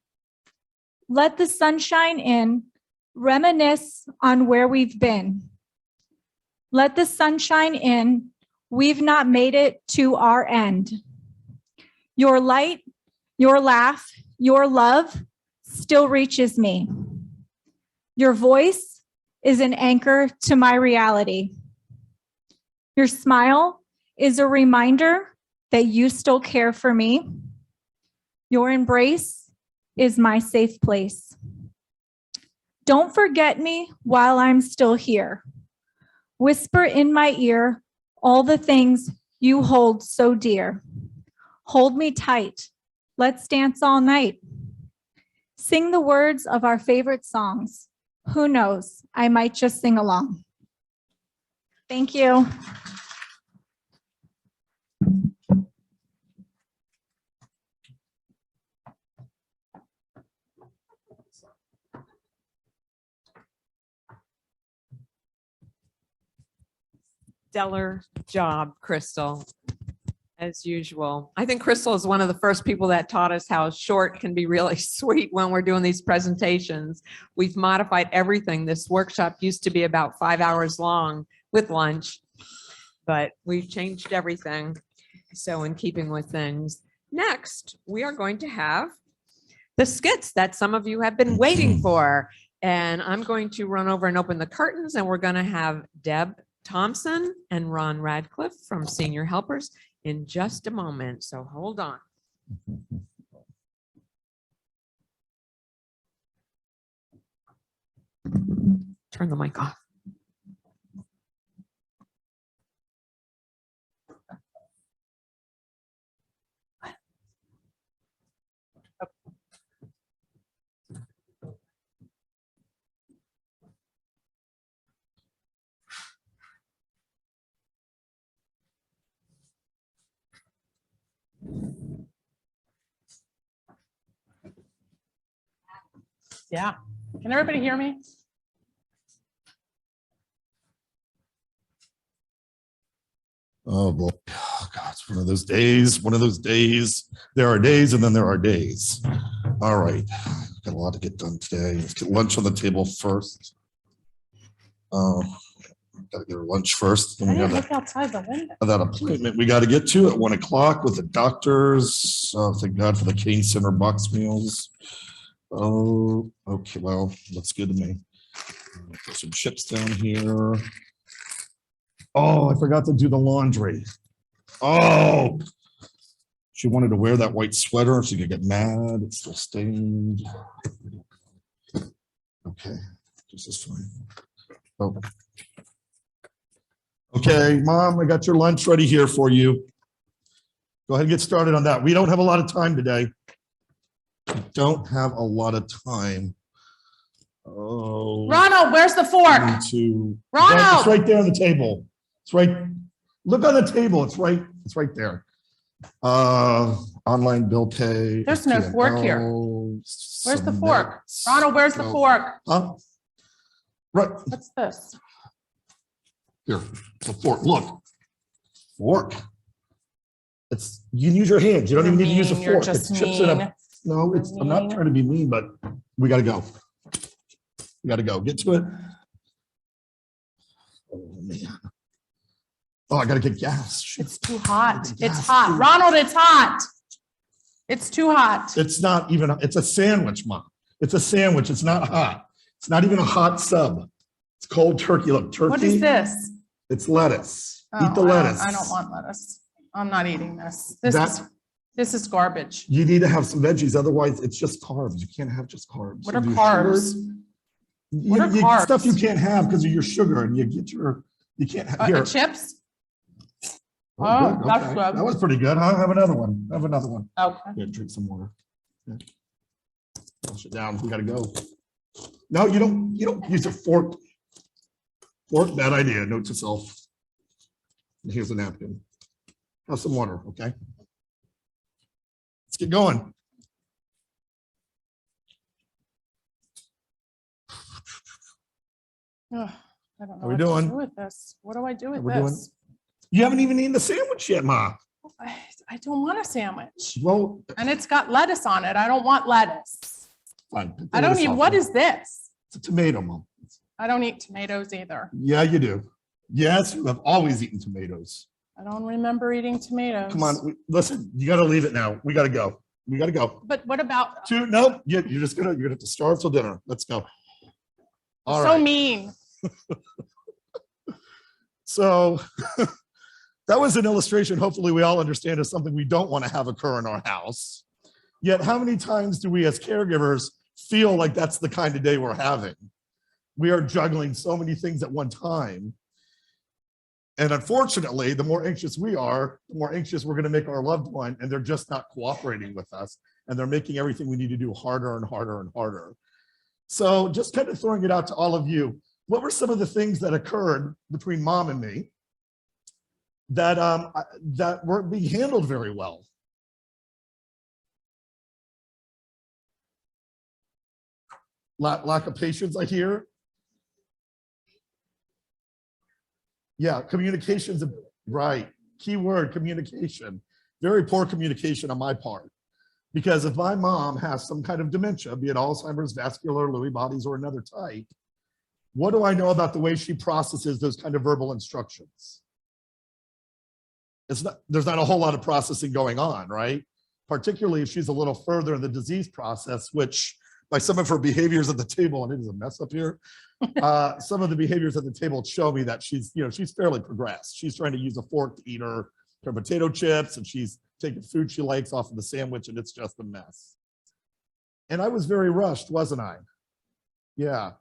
Let the sun shine in, reminisce on where we've been. Let the sun shine in, we've not made it to our end. Your light, your laugh, your love still reaches me. Your voice is an anchor to my reality. Your smile is a reminder that you still care for me. Your embrace is my safe place. Don't forget me while I'm still here. Whisper in my ear all the things you hold so dear. Hold me tight. Let's dance all night. Sing the words of our favorite songs. Who knows? I might just sing along. Thank you. stellar job, Crystal, as usual. I think Crystal is one of the first people that taught us how short can be really sweet when we're doing these presentations. We've modified everything. This workshop used to be about 5 hours long with lunch, but we've changed everything. So in keeping with things, next, we are going to have the skits that some of you have been waiting for. And I'm going to run over and open the curtains, and we're going to have Deb Thompson and Ron Radcliffe from Senior Helpers in just a moment. So hold on. Turn the mic off. Yeah. Can everybody hear me? Oh boy. Oh, God, it's one of those days, one of those days. There are days and then there are days. All right. Got a lot to get done today. Let's get lunch on the table first. Gotta get our lunch first. Then I we didn't got look outside the window. that appointment we got to get to at 1 o'clock with the doctors. Thank God for the Kane Center box meals. Oh, okay. Well, looks good to me. Put some chips down here. Oh, I forgot to do the laundry. Oh, she wanted to wear that white sweater. She could get mad. It's still stained. Okay, this is fine. Oh. Okay, Mom, I got your lunch ready here for you. Go ahead and get started on that. We don't have a lot of time today. We don't have a lot of time. Oh. Ronald, where's the fork? Ronald! It's right there on the table. It's right. Look on the table. It's right there. Online bill pay. There's no fork here. Where's the fork? Ronald, where's the fork? Huh? Right What's this? here. The fork. Look. Fork. It's you can use your hands. You don't even need to use a You're fork. just It's chips in a. mean. No, it's. I'm not mean. trying to be mean, but we got to go. We got to go. Get to it. Oh man. Oh, I got to get gas. Shoot. It's too hot. It's It's gas, hot. too. Ronald, it's hot. It's too hot. It's not even. It's a sandwich, Mom. It's a sandwich. It's not hot. It's not even a hot sub. It's cold turkey. Look, turkey. What is this? It's lettuce. Oh, Eat the lettuce. I don't want lettuce. I'm not eating this. That- This is garbage. You need to have some veggies, otherwise it's just carbs. You can't have just carbs. What are You do carbs? sugar, What are carbs? Stuff you can't have because of your sugar, and you can't have here. Chips? Oh, oh, that's good. That was pretty good, huh? Have another one. Have another one. Okay. Yeah, drink some water. Yeah. Push it down. We gotta go. No, you don't use a fork. Fork, bad idea. Note to self. And here's a napkin. Have some water, okay? Let's get going. Ugh, I don't know How we what to doing? do with this. What do I do with How we doing? this? You haven't even eaten the sandwich yet, Ma. I don't want a sandwich. Well, And it's got lettuce on it. I don't want lettuce. fine. Put the I don't lettuce even, off. what is this? It's a tomato, Mom. I don't eat tomatoes either. Yeah, you do. Yes, you have always eaten tomatoes. I don't remember eating tomatoes. Come on, listen, you gotta leave it now. We gotta go. We gotta go. But what about, Nope, you're gonna have to starve till dinner. Let's go. All so right, mean. so that was an illustration. Hopefully we all understand is something we don't want to have occur in our house. Yet how many times do we as caregivers feel like that's the kind of day we're having? We are juggling so many things at one time. And unfortunately, the more anxious we are, the more anxious we're going to make our loved one, and they're just not cooperating with us. And they're making everything we need to do harder and harder and harder. So just kind of throwing it out to all of you, what were some of the things that occurred between Mom and me that, that weren't being handled very well? Lack of patience, I hear. Yeah, communication's right. Key word, communication. Very poor communication on my part. Because if my mom has some kind of dementia, be it Alzheimer's, vascular, Lewy bodies, or another type, what do I know about the way she processes those kind of verbal instructions? There's not a whole lot of processing going on, right? Particularly if she's a little further in the disease process, which by some of her behaviors at the table, and it is a mess up here, some of the behaviors at the table show me that she's fairly progressed. She's trying to use a fork to eat her potato chips, and she's taking food she likes off of the sandwich, and it's just a mess. And I was very rushed, wasn't I? Yeah.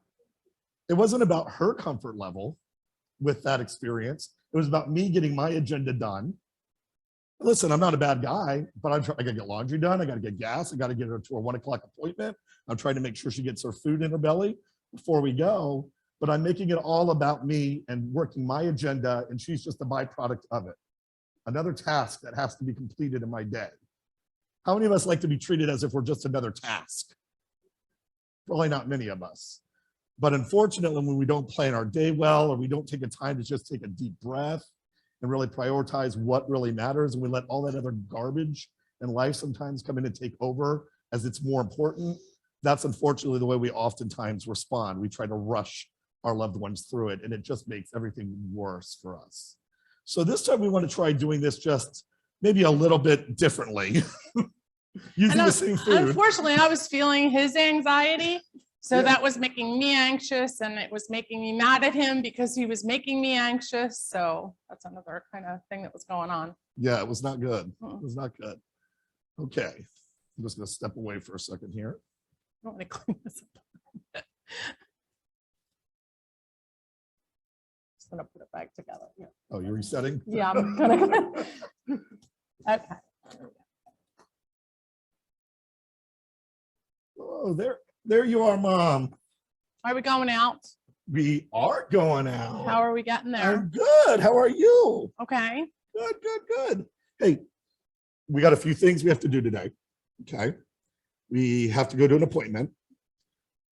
It wasn't about her comfort level with that experience. It was about me getting my agenda done. Listen, I'm not a bad guy, but I gotta get laundry done. I gotta get gas. I gotta get her to a 1 o'clock appointment. I'm trying to make sure she gets her food in her belly before we go, but I'm making it all about me and working my agenda, and she's just a byproduct of it. Another task that has to be completed in my day. How many of us like to be treated as if we're just another task? Probably not many of us. But unfortunately, when we don't plan our day well, or we don't take a time to just take a deep breath and really prioritize what really matters, and we let all that other garbage in life sometimes come in and take over as it's more important, that's unfortunately the way we oftentimes respond. We try to rush our loved ones through it, and it just makes everything worse for us. So this time we want to try doing this just maybe a little bit differently, using the same food. Unfortunately, I was feeling his anxiety. So Yeah. that was making me anxious, and it was making me mad at him because he was making me anxious. So that's another kind of thing that was going on. Yeah, it was not good. It was not good. Okay, I'm just gonna step away for a second here. I don't want to clean this up. Just gonna put it back together. Yeah, Oh, you're resetting? yeah, I'm gonna. Okay. Oh, there you are, Mom. Are we going out? We are going out. How are we getting there? I'm good. How are you? Okay. Good, good, good. Hey, we got a few things we have to do today. Okay. We have to go to an appointment.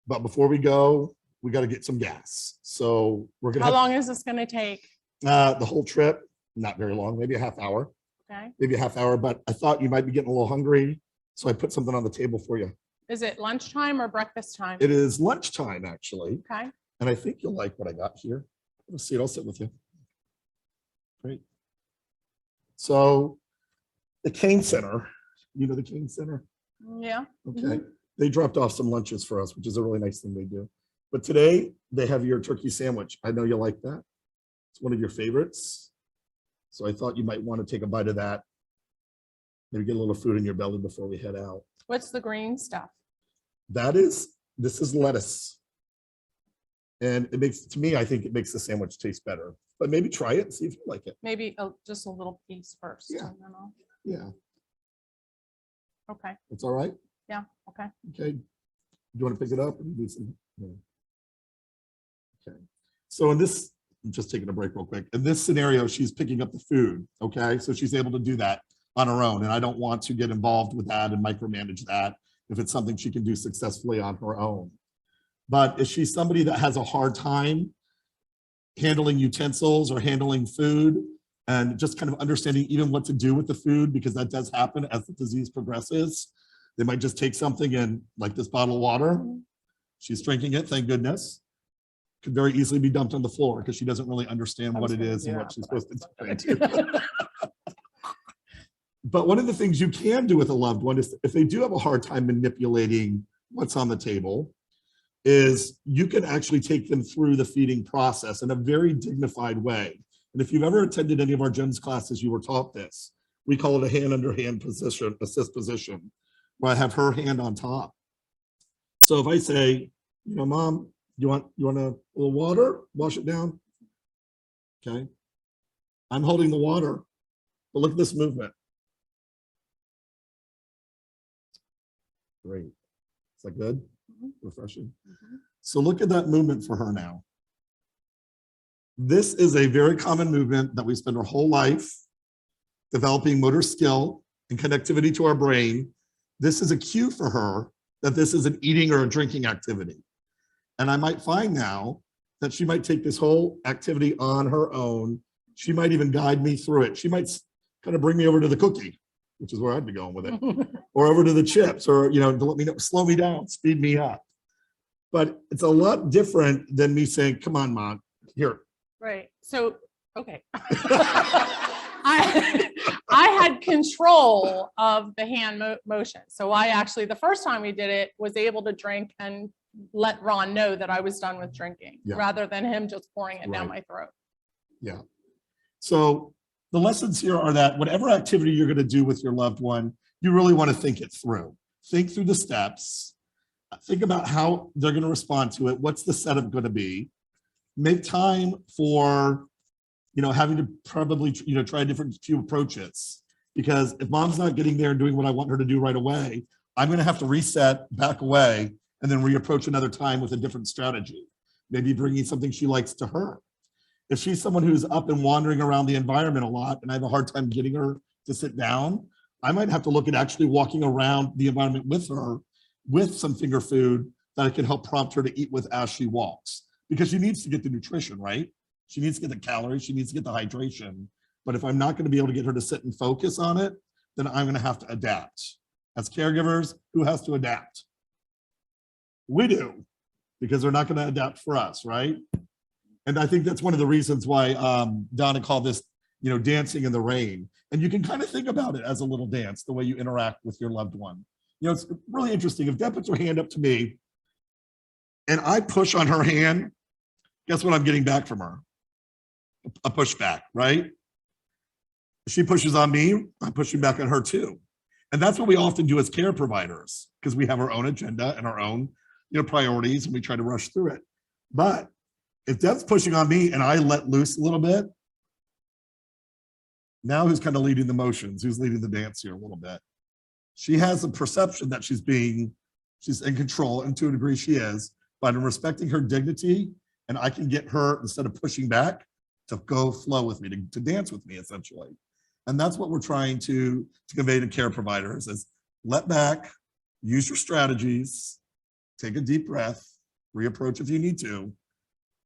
But before we go, we got to get some gas. So we're going to How long is this going to take? the whole trip, not very long, maybe a half hour, Okay. maybe a half hour. But I thought you might be getting a little hungry. So I put something on the table for you. Is it lunchtime or breakfast time? It is lunchtime, actually. Okay. And I think you'll like what I got here. Let's see it. I'll sit with you. Great. So the Kane Center, you know the Kane Center? Yeah. Okay. They dropped off some lunches for us, which is a really nice thing they do. But today they have your turkey sandwich. I know you like that. It's one of your favorites. So I thought you might want to take a bite of that. Maybe get a little food in your belly before we head out. What's the green stuff? This is lettuce. And it makes, to me, I think it makes the sandwich taste better. But maybe try it and see if you like it. Maybe just a little piece first. Yeah. And then Yeah, okay. it's all right. Yeah. Okay. Okay. Do you want to pick it up? Or do you need some? No. Okay. So in this, I'm just taking a break real quick. In this scenario, she's picking up the food. Okay. So she's able to do that on her own. And I don't want to get involved with that and micromanage that if it's something she can do successfully on her own. But if she's somebody that has a hard time handling utensils or handling food and just kind of understanding even what to do with the food, because that does happen as the disease progresses, they might just take something and like this bottle of water, she's drinking it, thank goodness, could very easily be dumped on the floor because she doesn't really understand what it is and what she's supposed to do. But one of the things you can do with a loved one is if they do have a hard time manipulating what's on the table, is you can actually take them through the feeding process in a very dignified way. And if you've ever attended any of our GEMS classes, you were taught this. We call it a hand under hand position, assist position, where I have her hand on top. So if I say, you know, Mom, you want a little water? Wash it down. Okay. I'm holding the water, but look at this movement. Great. Is that good? Refreshing. So look at that movement for her now. This is a very common movement that we spend our whole life developing motor skill and connectivity to our brain. This is a cue for her that this is an eating or a drinking activity. And I might find now that she might take this whole activity on her own. She might even guide me through it. She might kind of bring me over to the cookie, which is where I'd be going with it, or over to the chips, or, to let me know, slow me down, speed me up. But it's a lot different than me saying, come on, Mom, here. Right. So, okay. I had control of the hand motion. So I actually, the first time we did it, was able to drink and let Ron know that I was done with drinking, Yeah. rather than him just pouring it down Right. my throat. Yeah. So the lessons here are that whatever activity you're going to do with your loved one, you really want to think it through. Think through the steps. Think about how they're going to respond to it. What's the setup going to be? Make time for, having to probably, try a different few approaches. Because if Mom's not getting there and doing what I want her to do right away, I'm going to have to reset, back away, and then reapproach another time with a different strategy. Maybe bringing something she likes to her. If she's someone who's up and wandering around the environment a lot and I have a hard time getting her to sit down, I might have to look at actually walking around the environment with her with some finger food that I can help prompt her to eat with as she walks. Because she needs to get the nutrition, right? She needs to get the calories, she needs to get the hydration. But if I'm not going to be able to get her to sit and focus on it, then I'm going to have to adapt. As caregivers, who has to adapt? We do, because they're not going to adapt for us, right? And I think that's one of the reasons why Donna called this, dancing in the rain. And you can kind of think about it as a little dance, the way you interact with your loved one. It's really interesting. If Deb puts her hand up to me and I push on her hand, guess what I'm getting back from her? A pushback, right? If she pushes on me, I'm pushing back on her too. And that's what we often do as care providers, because we have our own agenda and our own priorities, and we try to rush through it. But if Deb's pushing on me and I let loose a little bit, now who's kind of leading the motions? Who's leading the dance here a little bit? She has a perception that she's in control, and to a degree she is, but I'm respecting her dignity, and I can get her, instead of pushing back, to go flow with me, to dance with me, essentially. And that's what we're trying to convey to care providers is let back, use your strategies, take a deep breath, reapproach if you need to,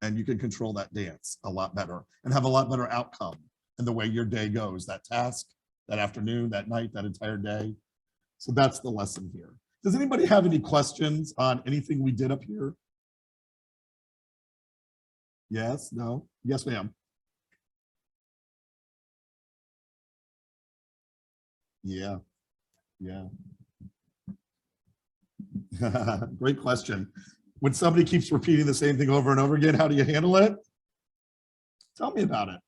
and you can control that dance a lot better and have a lot better outcome in the way your day goes, that task, that afternoon, that night, that entire day. So that's the lesson here. Does anybody have any questions on anything we did up here? Yes, no, yes, ma'am. Yeah. Great question. When somebody keeps repeating the same thing over and over again, how do you handle it? Tell me about it.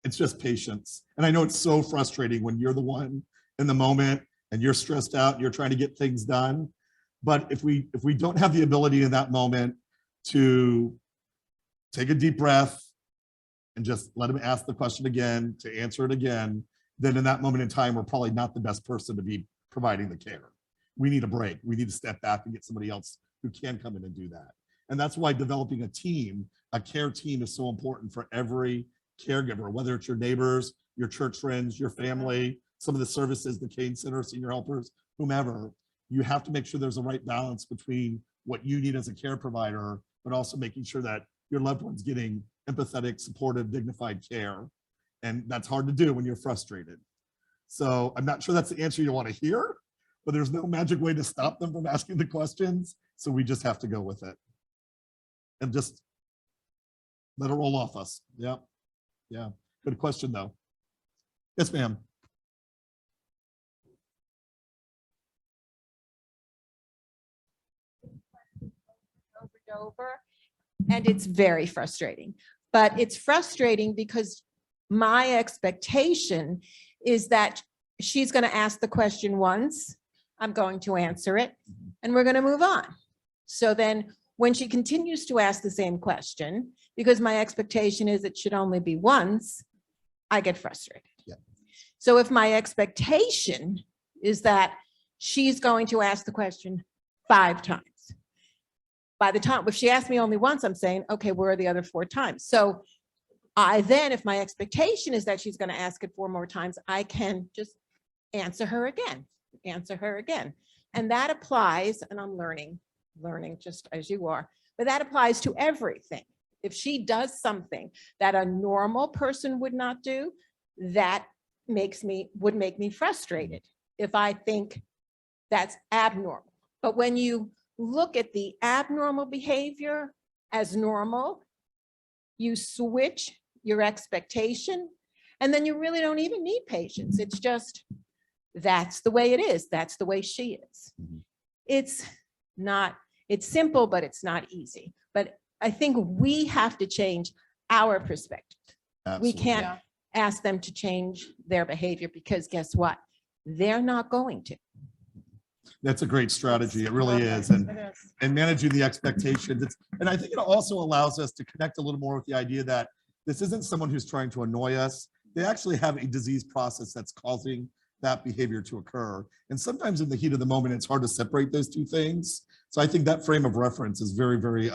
It's just patience. And I know it's so frustrating when you're the one in the moment and you're stressed out, and you're trying to get things done. But if we don't have the ability in that moment to take a deep breath and just let him ask the question again, to answer it again, then in that moment in time, we're probably not the best person to be providing the care. We need a break. We need to step back and get somebody else who can come in and do that. And that's why developing a team, a care team, is so important for every caregiver, whether it's your neighbors, your church friends, your family, some of the services, the Kane Center, senior helpers, whomever. You have to make sure there's a right balance between what you need as a care provider, but also making sure that your loved one's getting empathetic, supportive, dignified care. And that's hard to do when you're frustrated. So I'm not sure that's the answer you want to hear, but there's no magic way to stop them from asking the questions. So we just have to go with it and just let it roll off us. Yeah. Good question though. Yes, ma'am. Over, and it's very frustrating. But it's frustrating because my expectation is that she's going to ask the question once, I'm going to answer it, and we're going to move on. So then when she continues to ask the same question, because my expectation is it should only be once, I get frustrated. Yeah. So if my expectation is that she's going to ask the question 5 times, by the time, if she asked me only once, I'm saying, okay, where are the other 4 times? So I then, if my expectation is that she's going to ask it 4 more times, I can just answer her again. And that applies, and I'm learning just as you are, but that applies to everything. If she does something that a normal person would not do, that would make me frustrated if I think that's abnormal. But when you look at the abnormal behavior as normal, you switch your expectation, and then you really don't even need patience. It's just, that's the way it is. That's the way she is. It's simple, but it's not easy. But I think we have to change our perspective. We Absolutely. can't Yeah. ask them to change their behavior, because guess what? They're not going to. That's a great strategy. It really is. It is. And managing the expectations. And I think it also allows us to connect a little more with the idea that this isn't someone who's trying to annoy us. They actually have a disease process that's causing that behavior to occur. And sometimes in the heat of the moment, it's hard to separate those two things. So I think that frame of reference is very, very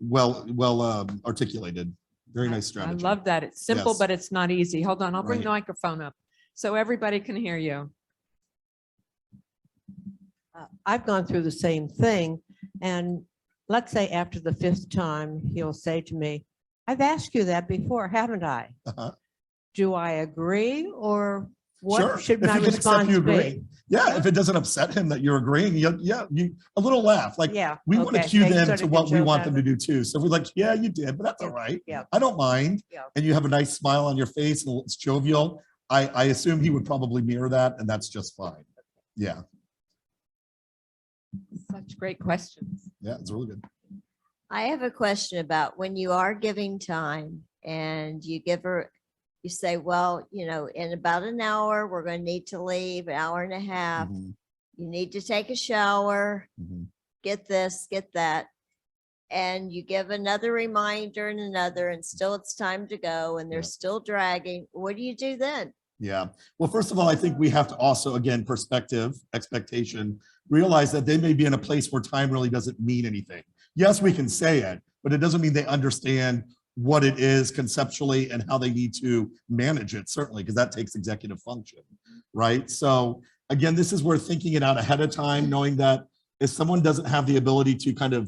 well articulated. Very nice I strategy. love that. It's simple, Yes. but it's not easy. Hold on, I'll bring Right. the microphone up so everybody can hear you. I've gone through the same thing. And let's say after the 5th time, he'll say to me, I've asked you that before, haven't I? Uh-huh. Do I agree, or what Sure. should If my he can accept response you be? agreeing. Yeah, if it doesn't upset him that you're agreeing, a little laugh. Like, Yeah. we want to okay, cue they them sort to of what we can show want that. them to do too. So we're like, yeah, you did, but that's all right. Yeah. I don't mind. Yeah. And you have a nice smile on your face and it's jovial. I assume he would probably mirror that, and that's just fine. Yeah, Such great questions. yeah, it's really good. I have a question about when you are giving time and you give her, you say, well, in about an hour, we're going to need to leave, an hour and a half. Mhm, You need to take a shower, mhm. get this, get that. And you give another reminder and another, and still it's time to go and they're Yeah. still dragging. What do you do then? Yeah. Well, first of all, I think we have to also, again, perspective, expectation, realize that they may be in a place where time really doesn't mean anything. Yes, we can say it, but it doesn't mean they understand what it is conceptually and how they need to manage it, certainly, because that takes executive function, right? So again, this is where thinking it out ahead of time, knowing that if someone doesn't have the ability to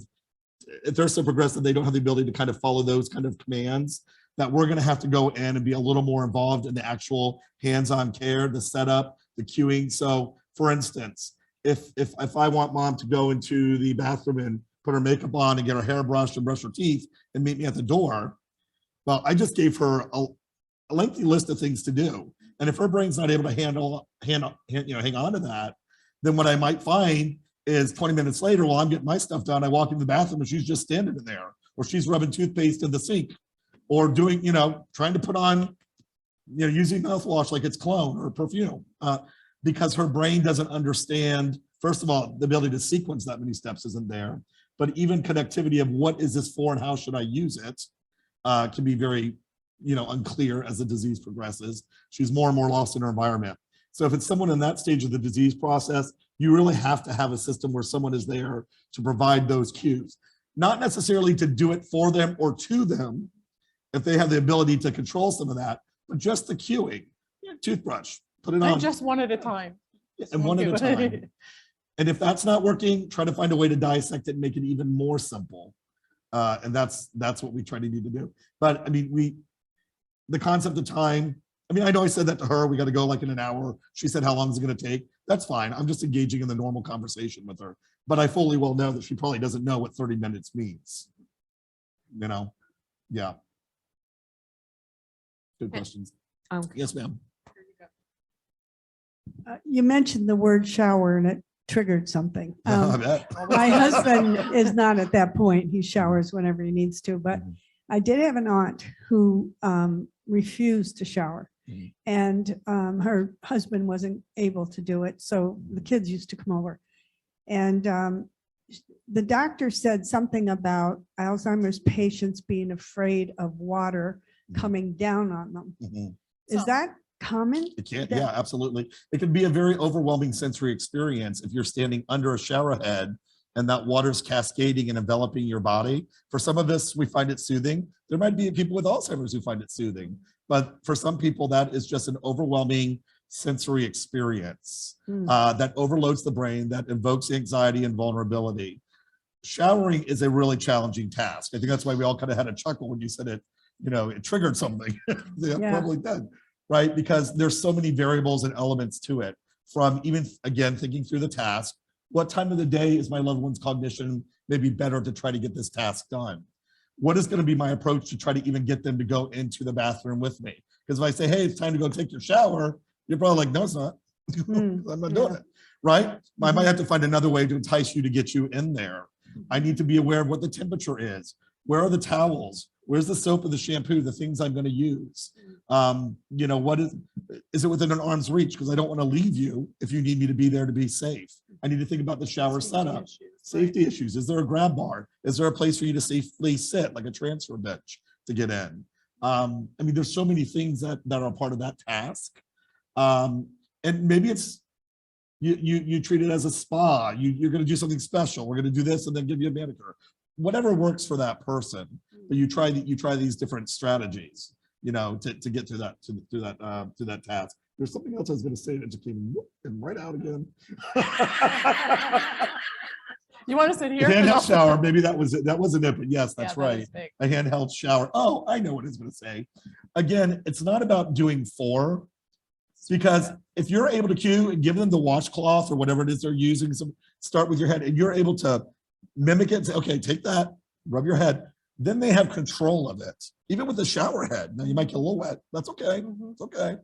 if they're so progressive, they don't have the ability to kind of follow those kind of commands, that we're going to have to go in and be a little more involved in the actual hands-on care, the setup, the queuing. So for instance, if I want mom to go into the bathroom and put her makeup on and get her hair brushed and brush her teeth and meet me at the door, well, I just gave her a lengthy list of things to do. And if her brain's not able to hang on to that, then what I might find is 20 minutes later, while I'm getting my stuff done, I walk in the bathroom and she's just standing in there, or she's rubbing toothpaste in the sink, or doing, trying to put on, using mouthwash like it's cologne or perfume, because her brain doesn't understand, first of all, the ability to sequence that many steps isn't there, but even connectivity of what is this for and how should I use it can be very, unclear as the disease progresses. She's more and more lost in her environment. So if it's someone in that stage of the disease process, you really have to have a system where someone is there to provide those cues, not necessarily to do it for them or to them, if they have the ability to control some of that, but just the cueing. Toothbrush, put it on. And just one at a time. And one at a time. And if that's not working, try to find a way to dissect it and make it even more simple. And that's what we try to need to do. But I mean, the concept of time, I know I said that to her, we got to go like in an hour. She said, how long is it going to take? That's fine. I'm just engaging in the normal conversation with her. But I fully well know that she probably doesn't know what 30 minutes means. Yeah. Good questions. Yes, ma'am. You mentioned the word shower and it triggered something. I bet. My husband is not at that point. He showers whenever he needs to, but I did have an aunt who refused to shower, and her husband wasn't able to do it. So the kids used to come over, and the doctor said something about Alzheimer's patients being afraid of water coming down on them. Is that common? It can, yeah, absolutely. It can be a very overwhelming sensory experience if you're standing under a shower head and that water's cascading and enveloping your body. For some of us, we find it soothing. There might be people with Alzheimer's who find it soothing, but for some people, that is just an overwhelming sensory experience that overloads the brain, that invokes anxiety and vulnerability. showering is a really challenging task. I think that's why we all kind of had a chuckle when you said it, it triggered something. Yeah, Yeah. probably did, right? Because there's so many variables and elements to it, from even, again, thinking through the task. What time of the day is my loved one's cognition maybe better to try to get this task done? What is going to be my approach to try to even get them to go into the bathroom with me? Because if I say, hey, it's time to go take your shower, you're probably like, no, it's not. I'm not doing it, right? I might have to find another way to entice you to get you in there. I need to be aware of what the temperature is. Where are the towels? Where's the soap and the shampoo, the things I'm going to use? What is it within an arm's reach? Because I don't want to leave you if you need me to be there to be safe. I need to think about the shower setup. Safety issues. Is there a grab bar? Is there a place for you to safely sit, like a transfer bench, to get in? There's so many things that are a part of that task. And maybe it's you treat it as a spa. You're going to do something special. We're going to do this and then give you a manicure. Whatever works for that person. But you try these different strategies, to get through that task. There's something else I was going to say that just came right out again. You want to sit here? Handheld shower, maybe that was it. That wasn't it, but yes, that's Yeah, that right. is big. A handheld shower. Oh, I know what it's going to say. Again, it's not about doing for, because if you're able to cue and give them the washcloth or whatever it is they're using, start with your head, and you're able to mimic it and say, okay, take that, rub your head. Then they have control of it, even with the shower head. Now you might get a little wet. That's okay. It's okay.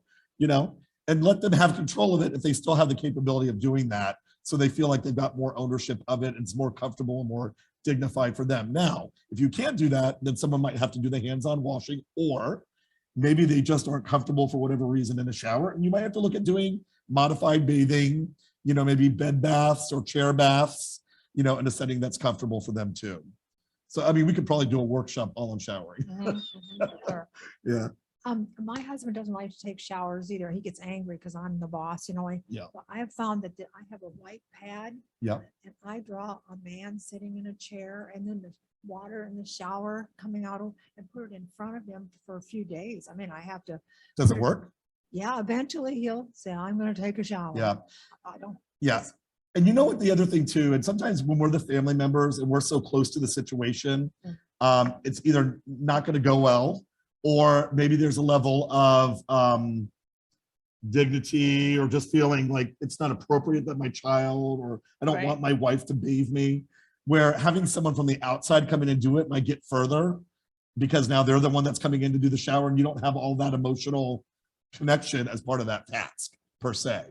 And let them have control of it if they still have the capability of doing that. So they feel like they've got more ownership of it. And it's more comfortable and more dignified for them. Now, if you can't do that, then someone might have to do the hands-on washing, or maybe they just aren't comfortable for whatever reason in the shower. And you might have to look at doing modified bathing, maybe bed baths or chair baths, in a setting that's comfortable for them too. So, we could probably do a workshop all on showering. Sure. Yeah. My husband doesn't like to take showers either. He gets angry because I'm the boss, Yeah. But I have found that I have a white pad Yeah. and I draw a man sitting in a chair and then the water in the shower coming out and put it in front of him for a few days. I have to. Does it work? Yeah, eventually he'll say, I'm going to take a shower. Yeah. I don't. Yeah. And you know what, the other thing too, and sometimes when we're the family members and we're so close to the situation, it's either not going to go well, or maybe there's a level of dignity or just feeling like it's not appropriate that my child, or I don't want my wife to bathe me, where having someone from the outside come in and do it might get further, because now they're the one that's coming in to do the shower and you don't have all that emotional connection as part of that task per se.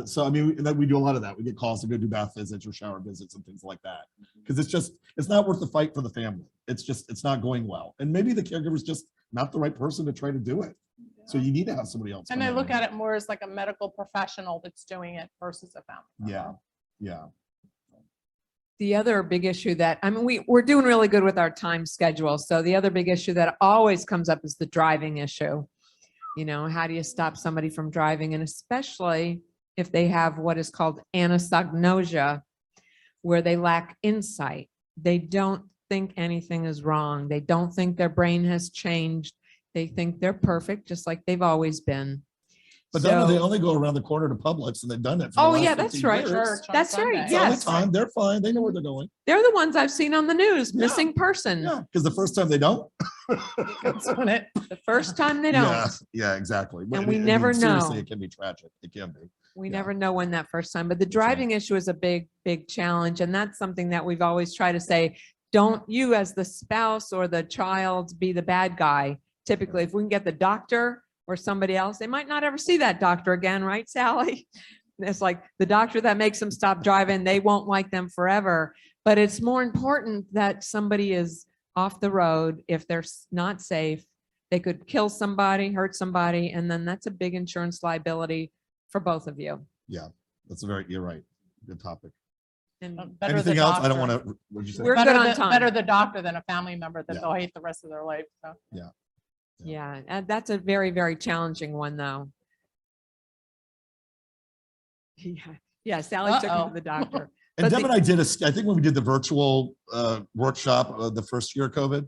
So we do a lot of that. We get calls to go do bath visits or shower visits and things like that, because it's not worth the fight for the family. It's not going well, and maybe the caregiver's just not the right person to try to do it. So you need to have somebody else. And I look at it more as like a medical professional that's doing it versus a family member. Yeah. The other big issue that, we're doing really good with our time schedule. So the other big issue that always comes up is the driving issue. How do you stop somebody from driving? And especially if they have what is called anosognosia, where they lack insight. They don't think anything is wrong. They don't think their brain has changed. They think they're perfect, just like they've always been. But then they only go around the corner to Publix, and they've done it. For the last 15 that's right. years. That's right. So all the Yes. time, they're fine. They know where they're going. They're the ones I've seen on the news, missing person. Yeah, because the first time they don't. The first time they don't. Yeah, exactly. And we never seriously, know. it can be tragic. It can be. We never know when that first time, but the driving issue is a big, big challenge. And that's something that we've always tried to say, don't you as the spouse or the child be the bad guy. Typically, if we can get the doctor or somebody else, they might not ever see that doctor again, right, Sally? It's like the doctor that makes them stop driving, they won't like them forever. But it's more important that somebody is off the road. If they're not safe, they could kill somebody, hurt somebody, and then that's a big insurance liability for both of you. Yeah, you're right. Good topic. And Better Anything the else? I don't doctor. want to, what'd you say? We're Better good on the, time. better the doctor than a family member that Yeah. they'll hate the rest of their life. So. Yeah, and that's a very, very challenging one, though. Yeah, Sally took him to the doctor. And But Deb the- and I did I think when we did the virtual workshop the first year of COVID,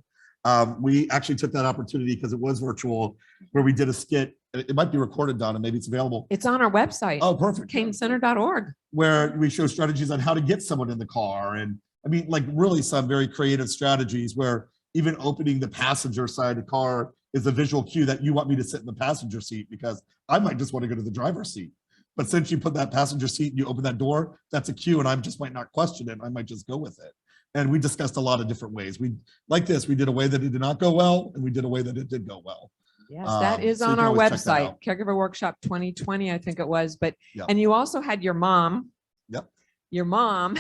we actually took that opportunity because it was virtual, where we did a skit. It might be recorded, Donna, maybe it's available. It's on our website. Oh, perfect. KaneCenter.org. Where we show strategies on how to get someone in the car and I mean, like really some very creative strategies where even opening the passenger side of the car is a visual cue that you want me to sit in the passenger seat because I might just want to go to the driver's seat. But since you put that passenger seat and you open that door, that's a cue and I just might not question it. I might just go with it. And we discussed a lot of different ways. We did a way that it did not go well, and we did a way that it did go well. Yes, that is so you on can our always check that website, out. Caregiver Workshop 2020, I think it was. But Yeah. and you also had your mom. Yep. Your mom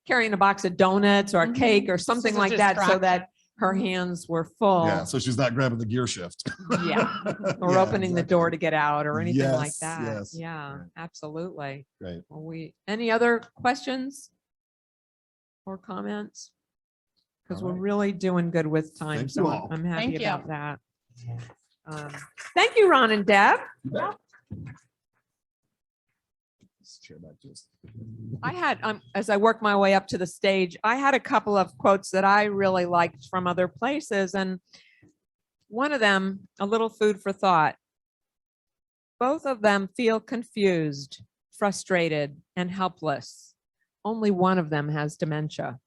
carrying a box of donuts or a cake or something This is a like that, so distraction. that her hands were full. Yeah, so she's not grabbing the gear shift. Yeah. Or Yeah, opening the exactly. door to get out or anything like Yes, that. yes, Yeah, right. absolutely. Right. Well, any other questions or comments? Because All we're right. really doing good with time, Thank so you I'm- all. I'm happy Thank you. about that. Thank you, Ron and Deb. Let's share that just- I had, as I worked my way up to the stage, I had a couple of quotes that I really liked from other places. And one of them, a little food for thought. Both of them feel confused, frustrated, and helpless. Only one of them has dementia.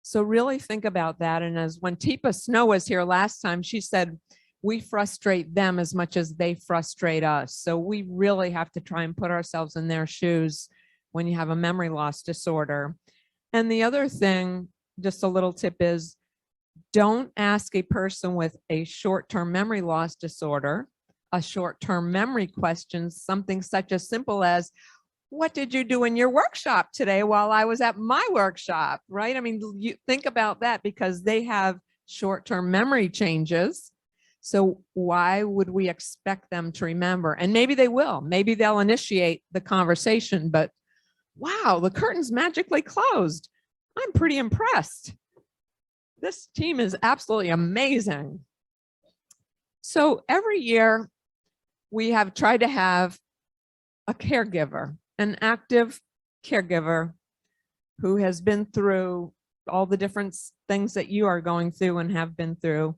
So really think about that. And as when Teepa Snow was here last time, she said, we frustrate them as much as they frustrate us. So we really have to try and put ourselves in their shoes when you have a memory loss disorder. And the other thing, just a little tip is, don't ask a person with a short-term memory loss disorder a short-term memory question, something such as simple as, what did you do in your workshop today while I was at my workshop, right? I mean, you think about that because they have short-term memory changes. So why would we expect them to remember? And maybe they will, maybe they'll initiate the conversation, but wow, the curtain's magically closed. I'm pretty impressed. This team is absolutely amazing. So every year we have tried to have a caregiver, an active caregiver who has been through all the different things that you are going through and have been through.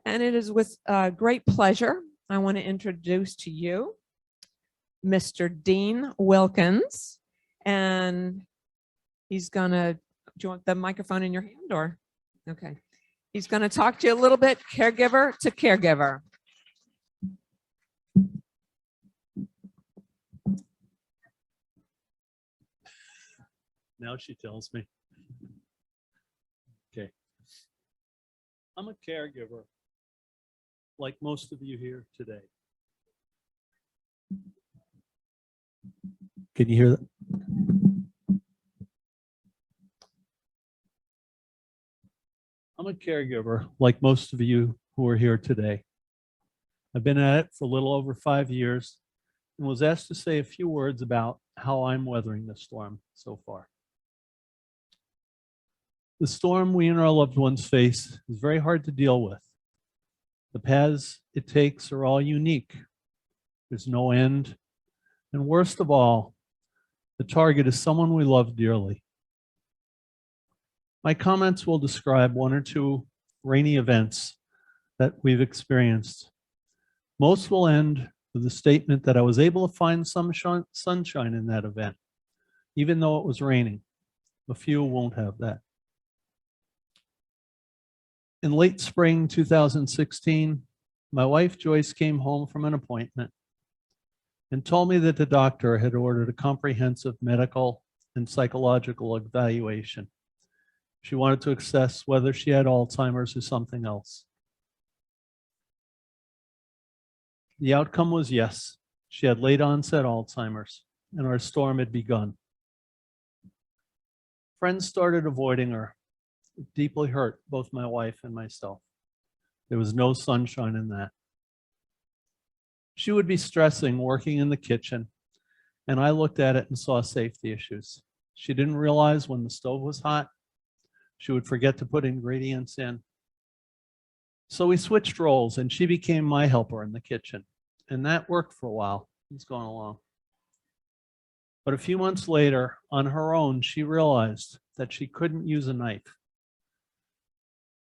And it is with great pleasure I want to introduce to you Mr. Dean Wilkins. And he's gonna, do you want the microphone in your hand or? Okay. He's gonna talk to you a little bit, caregiver to caregiver. Now she tells me. Okay. I'm a caregiver, like most of you here today. Can you hear that? I'm a caregiver, like most of you who are here today. I've been at it for a little over 5 years and was asked to say a few words about how I'm weathering the storm so far. The storm we and our loved ones face is very hard to deal with. The paths it takes are all unique. There's no end. And worst of all, the target is someone we love dearly. My comments will describe one or two rainy events that we've experienced. Most will end with the statement that I was able to find some sunshine in that event, even though it was raining. A few won't have that. In late spring 2016, my wife Joyce came home from an appointment and told me that the doctor had ordered a comprehensive medical and psychological evaluation. She wanted to assess whether she had Alzheimer's or something else. The outcome was yes, she had late onset Alzheimer's, and our storm had begun. Friends started avoiding her. It deeply hurt both my wife and myself. There was no sunshine in that. She would be stressing working in the kitchen, and I looked at it and saw safety issues. She didn't realize when the stove was hot, she would forget to put ingredients in. So we switched roles and she became my helper in the kitchen. And that worked for a while. It's going along. But a few months later, on her own, she realized that she couldn't use a knife.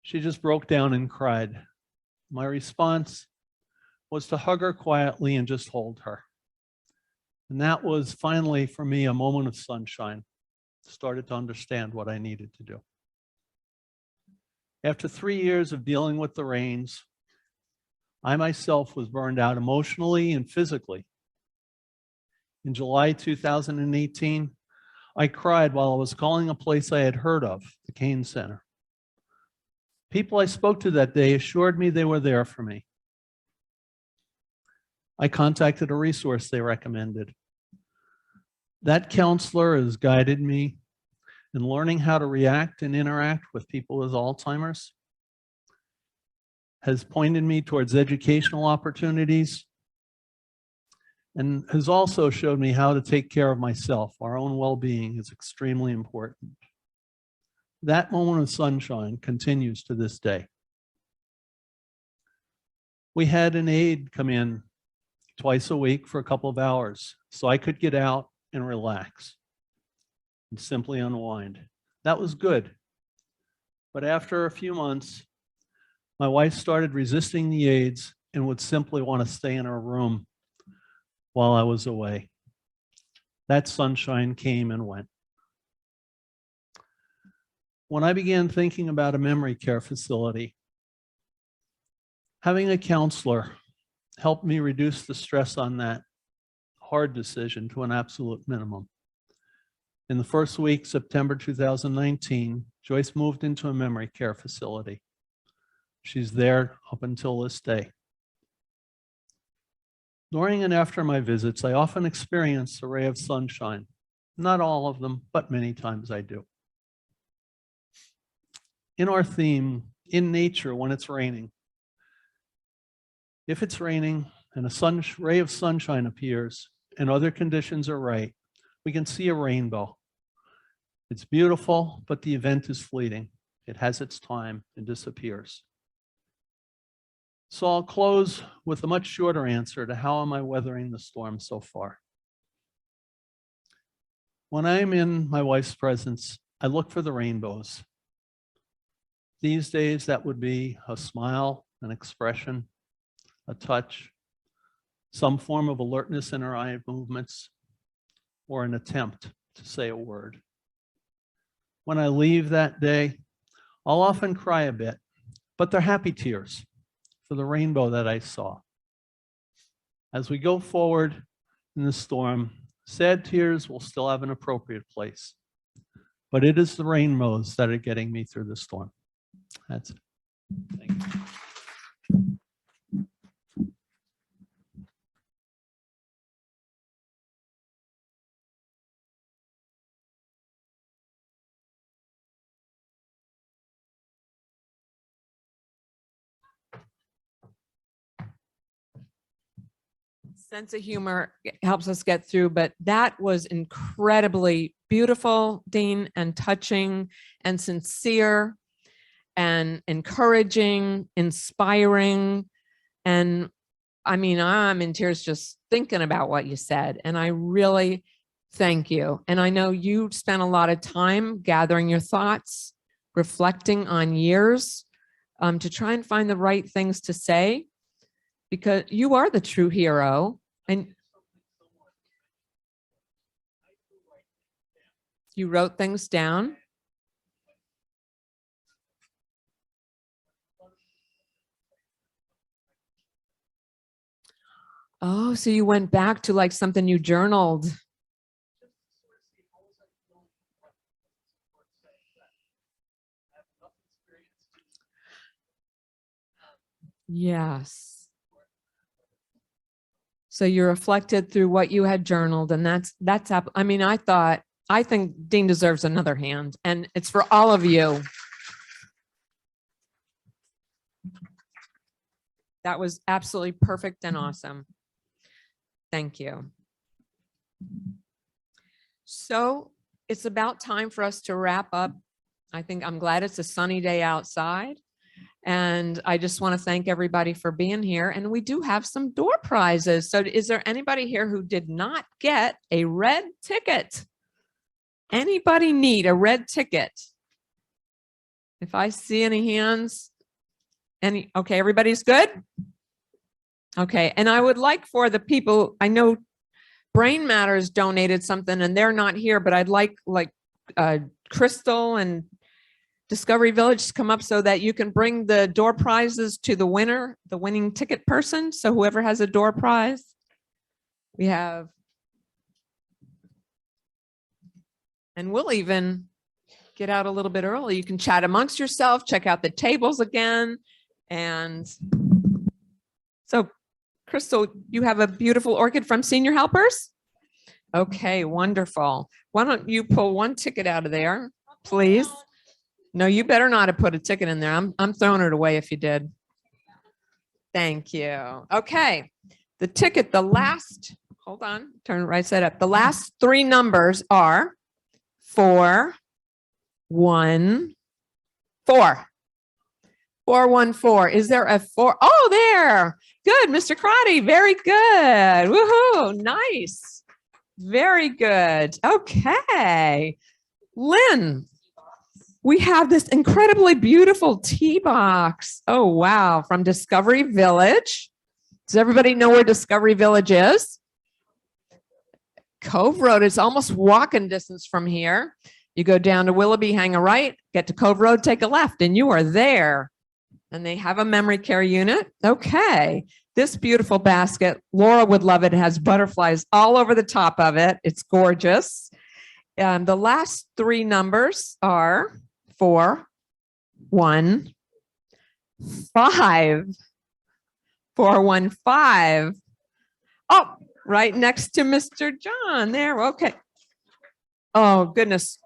She just broke down and cried. My response was to hug her quietly and just hold her. And that was finally, for me, a moment of sunshine. started to understand what I needed to do. After 3 years of dealing with the rains, I myself was burned out emotionally and physically. In July 2018, I cried while I was calling a place I had heard of, the Kane Center. People I spoke to that day assured me they were there for me. I contacted a resource they recommended. That counselor has guided me in learning how to react and interact with people with Alzheimer's, has pointed me towards educational opportunities, and has also showed me how to take care of myself. Our own well-being is extremely important. That moment of sunshine continues to this day. We had an aide come in twice a week for a couple of hours so I could get out and relax and simply unwind. That was good. But after a few months, my wife started resisting the aides and would simply want to stay in her room while I was away. That sunshine came and went. When I began thinking about a memory care facility, having a counselor helped me reduce the stress on that hard decision to an absolute minimum. In the first week, September 2019, Joyce moved into a memory care facility. She's there up until this day. During and after my visits, I often experience a ray of sunshine. Not all of them, but many times I do. In our theme, in nature when it's raining, if it's raining and a ray of sunshine appears and other conditions are right, we can see a rainbow. It's beautiful, but the event is fleeting. It has its time and disappears. So I'll close with a much shorter answer to how am I weathering the storm so far. When I'm in my wife's presence, I look for the rainbows. These days, that would be a smile, an expression, a touch, some form of alertness in her eye movements, or an attempt to say a word. When I leave that day, I'll often cry a bit, but they're happy tears for the rainbow that I saw. As we go forward in the storm, sad tears will still have an appropriate place, but it is the rainbows that are getting me through the storm. That's it. Thank you. Sense of humor helps us get through, but that was incredibly beautiful, Dean, and touching and sincere and encouraging, inspiring. And I mean, I'm in tears just thinking about what you said. And I really thank you. And I know you spent a lot of time gathering your thoughts, reflecting on years to try and find the right things to say, because you are the true hero. And you wrote things down. Oh, so you went back to like something you journaled. Yes. So you reflected through what you had journaled, and I mean, I think Dean deserves another hand, and it's for all of you. That was absolutely perfect and awesome. Thank you. So it's about time for us to wrap up. I'm glad it's a sunny day outside. And I just want to thank everybody for being here. And we do have some door prizes. So is there anybody here who did not get a red ticket? Anybody need a red ticket? If I see any hands, okay, everybody's good? Okay, and I would like for the people, I know Brain Matters donated something and they're not here, but I'd like Crystal and Discovery Village to come up so that you can bring the door prizes to the winner, the winning ticket person. So whoever has a door prize, we have, and we'll even get out a little bit early. You can chat amongst yourself, check out the tables again. And so Crystal, you have a beautiful orchid from Senior Helpers. Okay, wonderful. Why don't you pull one ticket out of there, please? No, you better not have put a ticket in there. I'm throwing it away if you did. Thank you. Okay, the ticket, the last, hold on, turn right side up. The last three numbers are 4, 1, 4. 414. Is there a 4? Oh, there. Good, Mr. Crotty. Very good. Woohoo. Nice. Very good. Okay. Lynn, we have this incredibly beautiful tea box. Oh, wow. From Discovery Village. Does everybody know where Discovery Village is? Cove Road. It's almost walking distance from here. You go down to Willoughby, hang a right, get to Cove Road, take a left, and you are there. And they have a memory care unit. Okay. This beautiful basket, Laura would love it. It has butterflies all over the top of it. It's gorgeous. And the last three numbers are 4, 1, 5. 415. Oh, right next to Mr. John there. Okay. Oh, goodness.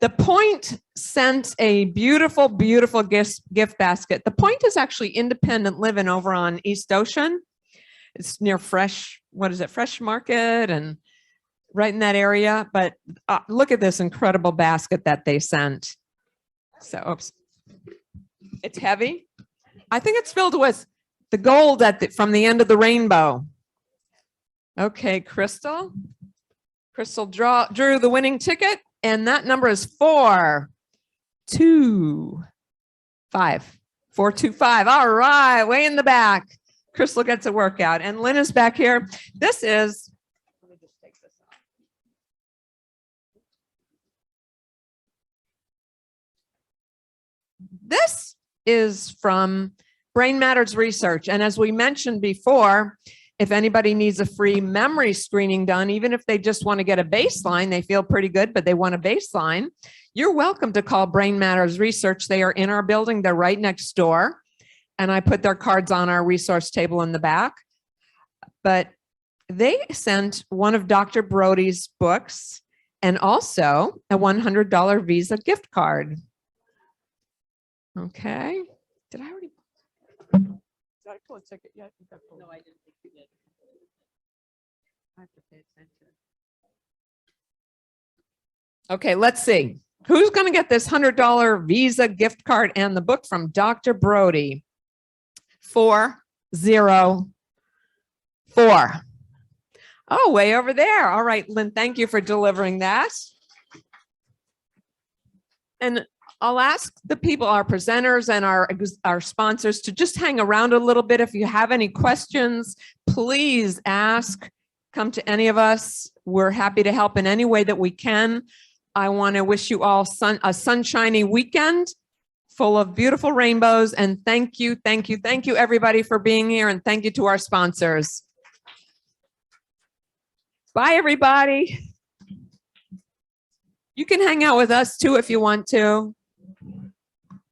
The Point sent a beautiful, beautiful gift basket. The Point is actually independent living over on East Ocean. It's near Fresh Market and right in that area. But look at this incredible basket that they sent. So, oops. It's heavy. I think it's filled with the gold from the end of the rainbow. Okay, Crystal. Crystal drew the winning ticket. And that number is 425. 425. All right, way in the back. Crystal gets a workout. And Lynn is back here. This is, let me just take this off. This is from Brain Matters Research. And as we mentioned before, if anybody needs a free memory screening done, even if they just want to get a baseline, they feel pretty good, but they want a baseline, you're welcome to call Brain Matters Research. They are in our building. They're right next door. And I put their cards on our resource table in the back. But they sent one of Dr. Brody's books and also a $100 Visa gift card. Okay. Did I already? Did I pull a ticket yet? No, I didn't think you did. I have to pay attention. Okay, let's see. Who's going to get this $100 Visa gift card and the book from Dr. Brody? 404. Oh, way over there. All right, Lynn, thank you for delivering that. And I'll ask the people, our presenters and our sponsors, to just hang around a little bit. If you have any questions, please ask. Come to any of us. We're happy to help in any way that we can. I want to wish you all a sunshiny weekend full of beautiful rainbows. And thank you, everybody, for being here. And thank you to our sponsors. Bye, everybody. You can hang out with us too if you want to.